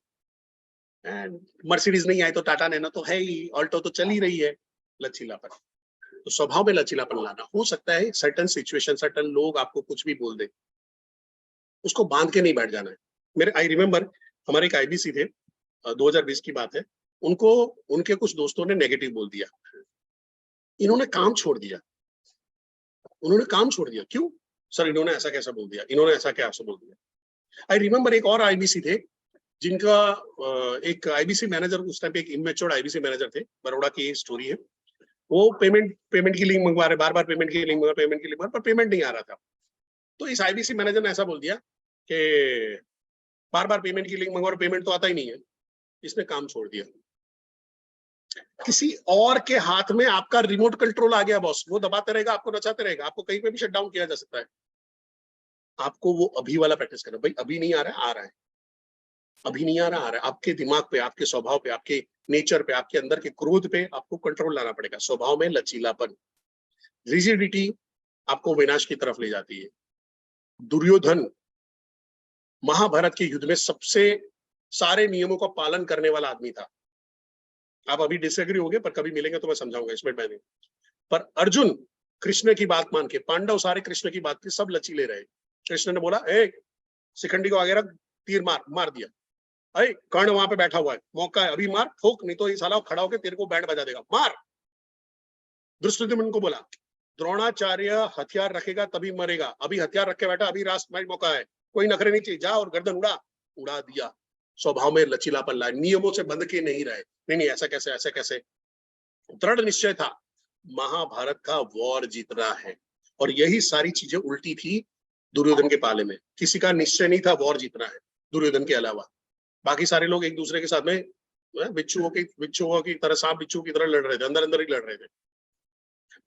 मर्सिडीज नहीं आए तो टाटा नैनो तो है ही, ऑल्टो तो चल ही रही है। लचीलापन, तो स्वभाव में लचीलापन लाना। हो सकता है सर्टन सिचुएशन, सर्टन लोग आपको कुछ भी बोल दे, उसको बांध के नहीं बैठ जाना है। मेरे आई रिमेम्बर, हमारे एक आईबीसी थे, 2020 की बात है, उनको उनके कुछ दोस्तों ने नेगेटिव बोल दिया, इन्होंने काम छोड़ दिया, उन्होंने काम छोड़ दिया। क्यों सर, इन्होंने ऐसा कैसा बोल दिया, इन्होंने ऐसा क्या बोल दिया। आई रिमेम्बर एक और आईबीसी थे, जिनका एक आईबीसी मैनेजर, उस टाइम पे एक इमेच्योर्ड आईबीसी मैनेजर थे, बड़ौदा की स्टोरी है। वो पेमेंट की लिंक मंगवा रहे, बार बार पेमेंट की लिंक मंगवा, पेमेंट की लिंक, पर पेमेंट नहीं आ रहा था। तो इस आईबीसी मैनेजर ने ऐसा बोल दिया कि बार बार पेमेंट की लिंक मंगवा, पेमेंट तो आता ही नहीं है। इसने काम छोड़ दिया। किसी और के हाथ में आपका रिमोट कंट्रोल आ गया बॉस, वो दबाते रहेगा, आपको नचाते रहेगा, आपको कहीं पे भी शट डाउन किया जा सकता है। आपको वो अभी वाला प्रैक्टिस करना, भाई अभी नहीं आ रहा है, आ रहा है, अभी नहीं आ रहा, आ रहा है। आपके दिमाग पे, आपके स्वभाव पे, आपके नेचर पे, आपके अंदर के क्रोध पे आपको कंट्रोल लाना पड़ेगा। स्वभाव में लचीलापन, रिजिडिटी आपको विनाश की तरफ ले जाती है। दुर्योधन महाभारत के युद्ध में सबसे सारे नियमों का पालन करने वाला आदमी था। आप अभी डिसएग्री होंगे, पर कभी मिलेंगे तो मैं समझाऊंगा, इसमें मैंने। पर अर्जुन कृष्ण की बात मान के, पांडव सारे कृष्ण की बात की, सब लचीले रहे। कृष्ण ने बोला, ए शिखंडी को आगे रख, तीर मार, मार दिया। अरे कर्ण वहां पे बैठा हुआ है, मौका है, अभी मार, ठोक, नहीं तो ये साला खड़ा होकर तेरे को बैंड बजा देगा, मार। दुष्योधन को बोला, द्रोणाचार्य हथियार रखेगा तभी मरेगा, अभी हथियार रखे बैठा, अभी रास्त में मौका है, कोई नखरे नहीं चाहिए, जा और गर्दन उड़ा, उड़ा दिया। स्वभाव में लचीलापन लाए, नियमों से बंध के नहीं रहे, नहीं नहीं ऐसा कैसे, ऐसा कैसे। दृढ़ निश्चय था, महाभारत का वॉर जीतना है। और यही सारी चीजें उल्टी थी दुर्योधन के पाले में। किसी का निश्चय नहीं था वॉर जीतना है दुर्योधन के अलावा। बाकी सारे लोग एक दूसरे के साथ में बिच्छुओं की तरह, सांप बिच्छू की तरह लड़ रहे थे, अंदर अंदर ही लड़ रहे थे।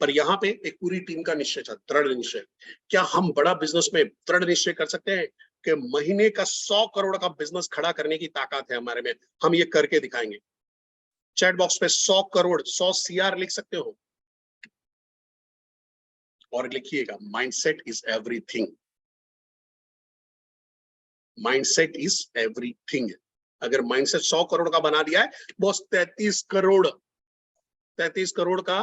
पर यहाँ पे एक पूरी टीम का निश्चय था, दृढ़ निश्चय। क्या हम बड़ा बिजनेस में दृढ़ निश्चय कर सकते हैं कि महीने का 100 करोड़ का बिजनेस खड़ा करने की ताकत है हमारे में, हम ये करके दिखाएंगे। चैट बॉक्स पे 100 करोड़, 100 सीआर लिख सकते हो, और लिखिएगा, mindset is everything, mindset is everything. अगर माइंडसेट 100 करोड़ का बना दिया है, बस 33 करोड़ का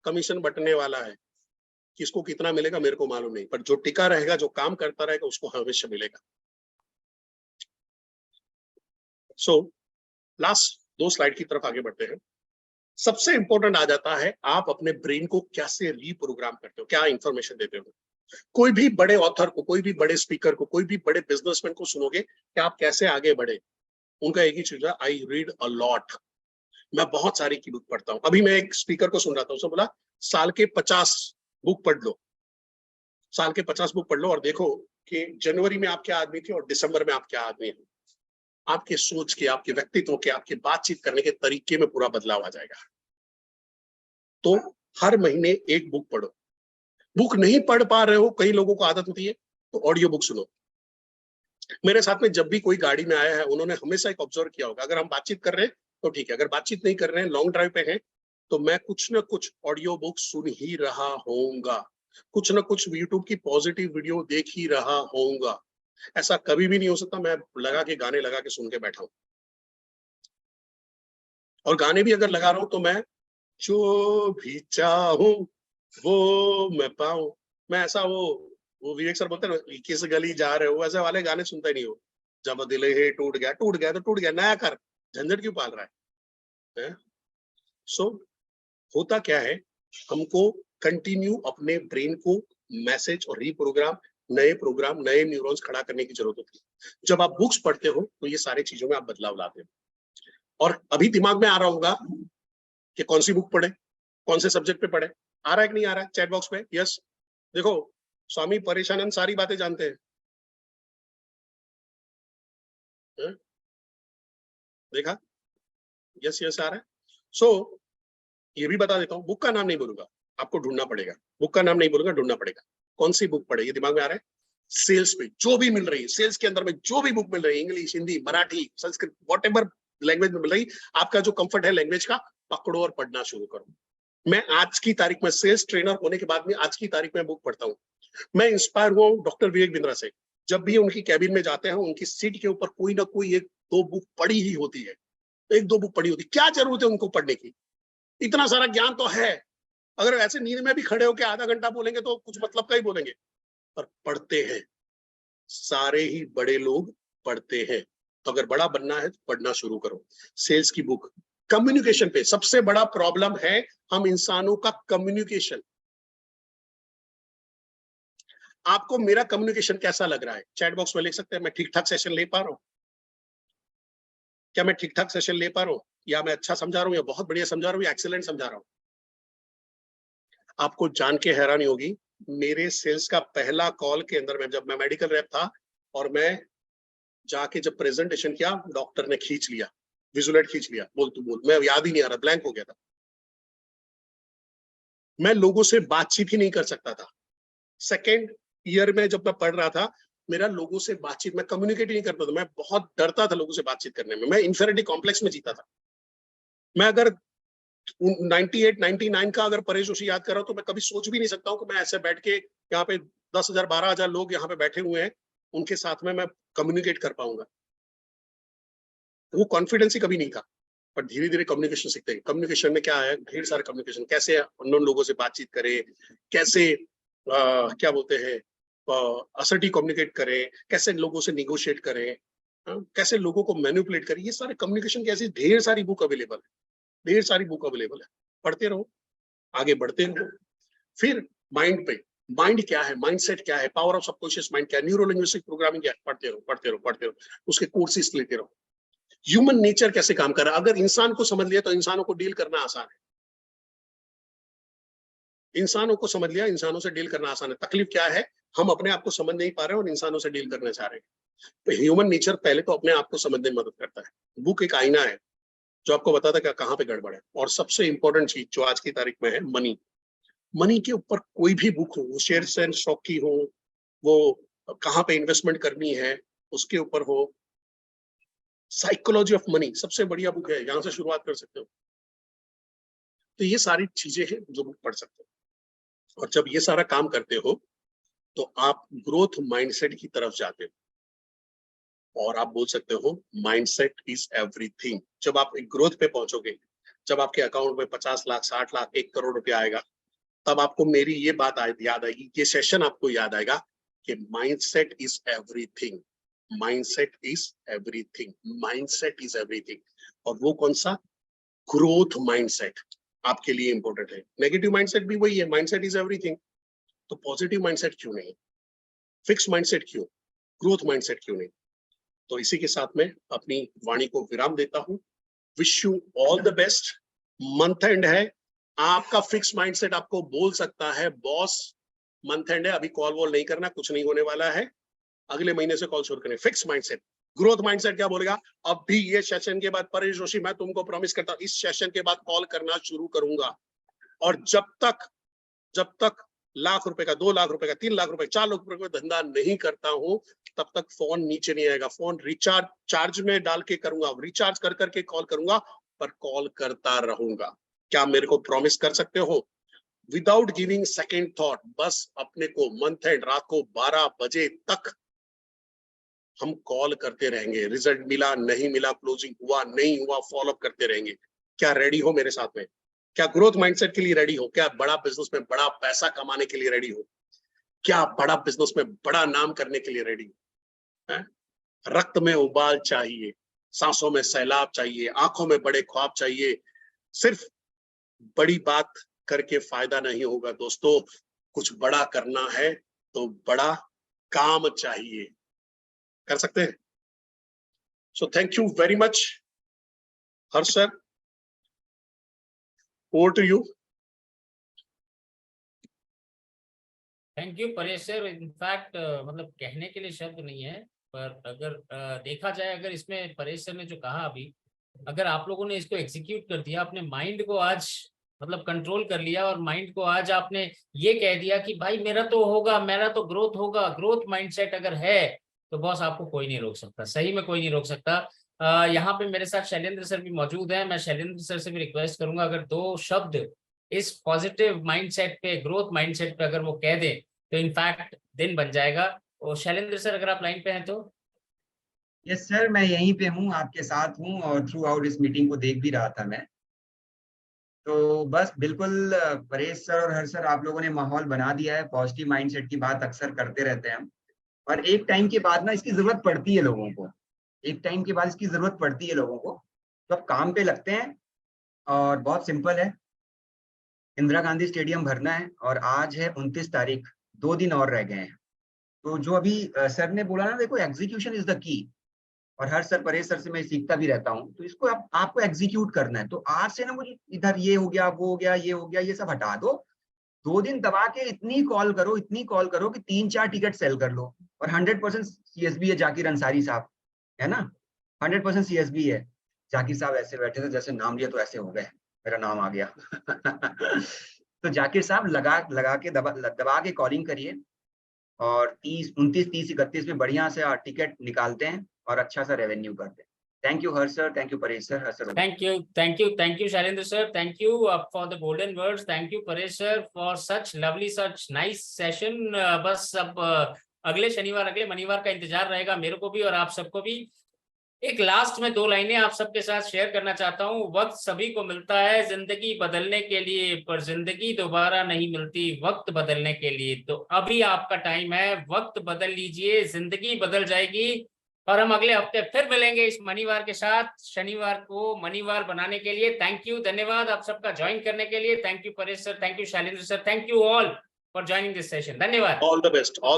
कमीशन बटने वाला है। किसको कितना मिलेगा मेरे को मालूम नहीं, पर जो टिका रहेगा, जो काम करता रहेगा, उसको हमेशा मिलेगा। सो लास्ट 2 स्लाइड की तरफ आगे बढ़ते हैं। सबसे इंपॉर्टेंट आ जाता है, आप अपने ब्रेन को कैसे रीप्रोग्राम करते हो, क्या इंफॉर्मेशन देते हो। कोई भी बड़े ऑथर को, कोई भी बड़े स्पीकर को, कोई भी बड़े बिजनेसमैन को सुनोगे कि आप कैसे आगे बढ़े, उनका एक ही चीज है, आई रीड अ लॉट। मैं बहुत सारी की बुक पढ़ता हूँ। अभी मैं एक स्पीकर को सुन रहा था, उसने बोला साल के 50 बुक पढ़ लो, साल के 50 बुक पढ़ लो, और देखो कि जनवरी में आप क्या आदमी थे और दिसंबर में आप क्या आदमी हैं। आपके सोच के, आपके व्यक्तित्व के, आपके बातचीत करने के तरीके में पूरा बदलाव आ जाएगा। तो हर महीने एक बुक पढ़ो। बुक नहीं पढ़ पा रहे हो, कई लोगों को आदत होती है, तो ऑडियो बुक सुनो। मेरे साथ में जब भी कोई गाड़ी में आया है, उन्होंने हमेशा एक ऑब्जर्व किया होगा, अगर हम बातचीत कर रहे हैं तो ठीक है, अगर बातचीत नहीं कर रहे हैं, लॉन्ग ड्राइव पे हैं, तो मैं कुछ ना कुछ ऑडियो बुक सुन ही रहा होऊंगा, कुछ ना कुछ यूट्यूब की पॉजिटिव वीडियो देख ही रहा होऊंगा। ऐसा कभी भी नहीं हो सकता मैं लगा के गाने लगा के सुन के बैठा हूं। और गाने भी अगर लगा रहा हूं तो मैं जो भी चाहूं वो मैं पाऊं। मैं ऐसा वो वो विवेक सर बोलते हैं ना, किस गली जा रहे हो, वैसे वाले गाने सुनते नहीं हो। जब दिल है टूट गया तो टूट गया, नया कर, झंझट क्यों पाल रहा है? सो होता क्या है, हमको कंटिन्यू अपने ब्रेन को मैसेज और रीप्रोग्राम, नए प्रोग्राम, नए न्यूरॉन्स खड़ा करने की जरूरत होती है। जब आप बुक्स पढ़ते हो तो ये सारी चीजों में आप बदलाव लाते हो। और अभी दिमाग में आ रहा होगा कि कौन सी बुक पढ़े, कौन से सब्जेक्ट पे पढ़े। आ रहा है कि नहीं आ रहा है चैट बॉक्स पे? यस। देखो, स्वामी परेशानंद सारी बातें जानते हैं, है? देखा? यस यस आ रहा है। सो ये भी बता देता हूँ, बुक का नाम नहीं बोलूंगा, आपको ढूंढना पड़ेगा। बुक का नाम नहीं बोलूंगा, ढूंढना पड़ेगा। कौन सी बुक पढ़े, ये दिमाग में आ रहा है? सेल्स पे जो भी मिल रही है, सेल्स के अंदर में जो भी बुक मिल रही है, English, Hindi, Marathi, Sanskrit, whatever language में मिल रही, आपका जो कंफर्ट है लैंग्वेज का, पकड़ो और पढ़ना शुरू करो। मैं आज की तारीख में सेल्स ट्रेनर होने के बाद में आज की तारीख में बुक पढ़ता हूँ। मैं इंस्पायर हुआ हूँ डॉक्टर विवेक बिंद्रा से। जब भी उनकी कैबिन में जाते हैं, उनकी सीट के ऊपर कोई ना कोई एक दो बुक पड़ी ही होती है, एक दो बुक पड़ी होती है। क्या जरूरत है उनको पढ़ने की? इतना सारा ज्ञान तो है। अगर ऐसे नींद में भी खड़े होकर आधा घंटा बोलेंगे तो कुछ मतलब का ही बोलेंगे, पर पढ़ते हैं। सारे ही बड़े लोग पढ़ते हैं। तो अगर बड़ा बनना है तो पढ़ना शुरू करो। सेल्स की बुक, कम्युनिकेशन पे सबसे बड़ा प्रॉब्लम है हम इंसानों का कम्युनिकेशन। आपको मेरा कम्युनिकेशन कैसा लग रहा है? चैट बॉक्स में लिख सकते हैं। मैं ठीक ठाक सेशन ले पा रहा हूं? क्या मैं ठीक ठाक सेशन ले पा रहा हूं, या मैं अच्छा समझा रहा हूं, या बहुत बढ़िया समझा रहा हूं, या एक्सीलेंट समझा रहा हूं? आपको जान के हैरानी होगी, मेरे सेल्स का पहला कॉल के अंदर में, जब मैं मेडिकल रैप था और मैं जाके जब प्रेजेंटेशन किया, डॉक्टर ने खींच लिया, विजुलेट खींच लिया, बोल तू बोल। मैं याद ही नहीं आ रहा, ब्लैंक हो गया था। मैं लोगों से बातचीत ही नहीं कर सकता था। सेकेंड ईयर में जब मैं पढ़ रहा था, मेरा लोगों से बातचीत, मैं कम्युनिकेट नहीं करता था। मैं बहुत डरता था लोगों से बातचीत करने में। मैं इंफीरियरिटी कॉम्प्लेक्स में जीता था। मैं अगर 98 99 का अगर परेश जोशी याद कर रहा हूं, तो मैं कभी सोच भी नहीं सकता हूं कि मैं ऐसे बैठ के यहाँ पे 10,000 12,000 लोग यहाँ पे बैठे हुए हैं, उनके साथ में मैं कम्युनिकेट कर पाऊंगा। वो कॉन्फिडेंस ही कभी नहीं था। पर धीरे धीरे कम्युनिकेशन सीखते हैं। कम्युनिकेशन में क्या है, ढेर सारे कम्युनिकेशन, कैसे अननोन लोगों से बातचीत करें, कैसे क्या बोलते हैं असर्टिव कम्युनिकेट करें, कैसे लोगों से निगोशिएट करें, कैसे लोगों को मैनिपुलेट करें। ये सारे कम्युनिकेशन की ऐसी ढेर सारी बुक अवेलेबल है, ढेर सारी बुक अवेलेबल है। पढ़ते रहो, आगे बढ़ते रहो। फिर माइंड पे, माइंड क्या है, माइंडसेट क्या है, पावर ऑफ सबकॉन्शियस माइंड क्या है, न्यूरो लिंग्विस्टिक प्रोग्रामिंग क्या है, पढ़ते रहो पढ़ते रहो पढ़ते रहो, उसके कोर्सेज लेते रहो। ह्यूमन नेचर कैसे काम कर रहा है, अगर इंसान को समझ लिया तो इंसानों को डील करना आसान है। इंसानों को समझ लिया, इंसानों से डील करना आसान है। तकलीफ क्या है, हम अपने आप को समझ नहीं पा रहे और इंसानों से डील करना चाह रहे हैं। तो ह्यूमन नेचर पहले तो अपने आप को समझने में मदद करता है। बुक एक आईना है जो आपको बताता है कहाँ पे गड़बड़ है। और सबसे इंपॉर्टेंट चीज जो आज की तारीख में है, मनी। मनी के ऊपर कोई भी बुक हो, वो शेयर्स एंड स्टॉक की हो, वो कहाँ पे इन्वेस्टमेंट करनी है उसके ऊपर हो, साइकोलॉजी ऑफ मनी सबसे बढ़िया बुक है, यहाँ से शुरुआत कर सकते हो। तो ये सारी चीजें हैं जो बुक पढ़ सकते हो। और जब ये सारा काम करते हो तो आप ग्रोथ माइंडसेट की तरफ जाते हो। और आप बोल सकते हो माइंडसेट इज एवरीथिंग। जब आप एक ग्रोथ पे पहुंचोगे, जब आपके अकाउंट में 50 लाख 60 लाख 1 करोड़ रुपया आएगा, तब आपको मेरी ये बात याद आएगी, ये सेशन आपको याद आएगा कि mindset is everything, mindset is everything, mindset is everything. और वो कौन सा? ग्रोथ माइंडसेट आपके लिए इंपॉर्टेंट है। नेगेटिव माइंडसेट भी वही है, माइंडसेट इज एवरीथिंग। तो पॉजिटिव माइंडसेट क्यों नहीं, फिक्स माइंडसेट क्यों, ग्रोथ माइंडसेट क्यों नहीं? तो इसी के साथ में अपनी वाणी को विराम देता हूं। Wish you all the best. Month and है, आपका फिक्स माइंडसेट आपको बोल सकता है बॉस मंथ एंड है, अभी कॉल वॉल नहीं करना, कुछ नहीं होने वाला है, अगले महीने से कॉल शुरू करें। Fix mindset. ग्रोथ माइंडसेट क्या बोलेगा, अब भी ये सेशन के बाद परेश जोशी मैं तुमको प्रॉमिस करता हूं इस सेशन के बाद कॉल करना शुरू करूंगा। और जब तक लाख रुपए का, 2 लाख रुपए का, 3 लाख रुपए, 4 लाख रुपए का धंधा नहीं करता हूं, तब तक फोन नीचे नहीं आएगा। फोन रिचार्ज चार्ज में डाल के करूंगा, रिचार्ज कर करके कॉल करूंगा, पर कॉल करता रहूंगा। क्या मेरे को प्रॉमिस कर सकते हो? विदाउट गिविंग सेकेंड थॉट, बस अपने को मंथ एंड रात को 12 बजे तक हम कॉल करते रहेंगे। रिजल्ट मिला नहीं मिला, क्लोजिंग हुआ नहीं हुआ, फॉलो अप करते रहेंगे। क्या रेडी हो मेरे साथ में? क्या ग्रोथ माइंडसेट के लिए रेडी हो? क्या बड़ा बिजनेस में बड़ा पैसा कमाने के लिए रेडी हो? क्या बड़ा बिजनेस में बड़ा नाम करने के लिए रेडी है? रक्त में उबाल चाहिए, सांसों में सैलाब चाहिए, आंखों में बड़े ख्वाब चाहिए। सिर्फ बड़ी बात करके फायदा नहीं होगा दोस्तों, कुछ बड़ा करना है तो बड़ा काम चाहिए। कर सकते हैं। So thank you very much Harsh sir, over to you. Thank you Paresh sir. In fact मतलब कहने के लिए शब्द नहीं है, पर अगर देखा जाए, अगर इसमें परेश सर ने जो कहा अभी, अगर आप लोगों ने इसको एग्जीक्यूट कर दिया, अपने माइंड को आज मतलब कंट्रोल कर लिया, और माइंड को आज आपने ये कह दिया कि भाई मेरा तो होगा, मेरा तो ग्रोथ होगा, ग्रोथ माइंडसेट अगर है तो बॉस आपको कोई नहीं रोक सकता, सही में कोई नहीं रोक सकता। यहाँ पे मेरे साथ शैलेंद्र सर भी मौजूद है। मैं शैलेंद्र सर से भी रिक्वेस्ट करूंगा, अगर दो शब्द इस पॉजिटिव माइंडसेट पे, ग्रोथ माइंडसेट पे अगर वो कह दें तो इनफैक्ट दिन बन जाएगा। और शैलेंद्र सर अगर आप लाइन पे हैं तो। यस सर, मैं यहीं पे हूँ, आपके साथ हूँ और थ्रू आउट इस मीटिंग को देख भी रहा था मैं। तो बस बिल्कुल परेश सर और हर्ष सर, आप लोगों ने माहौल बना दिया है। पॉजिटिव माइंडसेट की बात अक्सर करते रहते हैं हम, और एक टाइम के बाद ना इसकी जरूरत पड़ती है लोगों को। एक टाइम के बाद इसकी जरूरत पड़ती है लोगों को। तो अब काम पे लगते हैं, और बहुत सिंपल है। इंदिरा गांधी स्टेडियम भरना है, और आज है 29 तारीख, 2 दिन और रह गए हैं। तो जो अभी सर ने बोला ना, देखो एग्जीक्यूशन इज द की। और हर सर, परेश सर से मैं सीखता भी रहता हूँ। तो इसको आपको एग्जीक्यूट करना है। तो आज से ना मुझे इधर ये हो गया, वो हो गया, ये हो गया, ये सब हटा दो। 2 दिन दबा के इतनी कॉल करो कि 3-4 टिकट सेल कर लो। और 100% सीएसबी है जाकिर अंसारी साहब, है ना। 100% सीएसबी है। जाकिर साहब ऐसे बैठे थे, जैसे नाम लिया तो ऐसे हो गए, मेरा नाम आ गया। तो जाकिर साहब लगा के दबा के कॉलिंग करिए, और 29, 30, 31 में बढ़िया से टिकट निकालते हैं और अच्छा सा रेवेन्यू करते हैं। Thank you Harsh sir, thank you Paresh sir, Harsh sir. Thank you Shailendra sir, thank you for the golden words, thank you Paresh sir for such lovely, such nice session. बस अब अगले शनिवार, अगले मनीवार का इंतजार रहेगा मेरे को भी और आप सबको भी। एक लास्ट में 2 लाइनें आप सबके साथ शेयर करना चाहता हूँ। वक्त सभी को मिलता है जिंदगी बदलने के लिए, पर जिंदगी दोबारा नहीं मिलती वक्त बदलने के लिए। तो अभी आपका टाइम है, वक्त बदल लीजिए, जिंदगी बदल जाएगी। और हम अगले हफ्ते फिर मिलेंगे इस मनीवार के साथ, शनिवार को मनीवार बनाने के लिए। थैंक यू, धन्यवाद आप सबका ज्वाइन करने के लिए। Thank you Paresh sir, thank you Shailendra sir, thank you all for joining this session. धन्यवाद। All the best. ऑल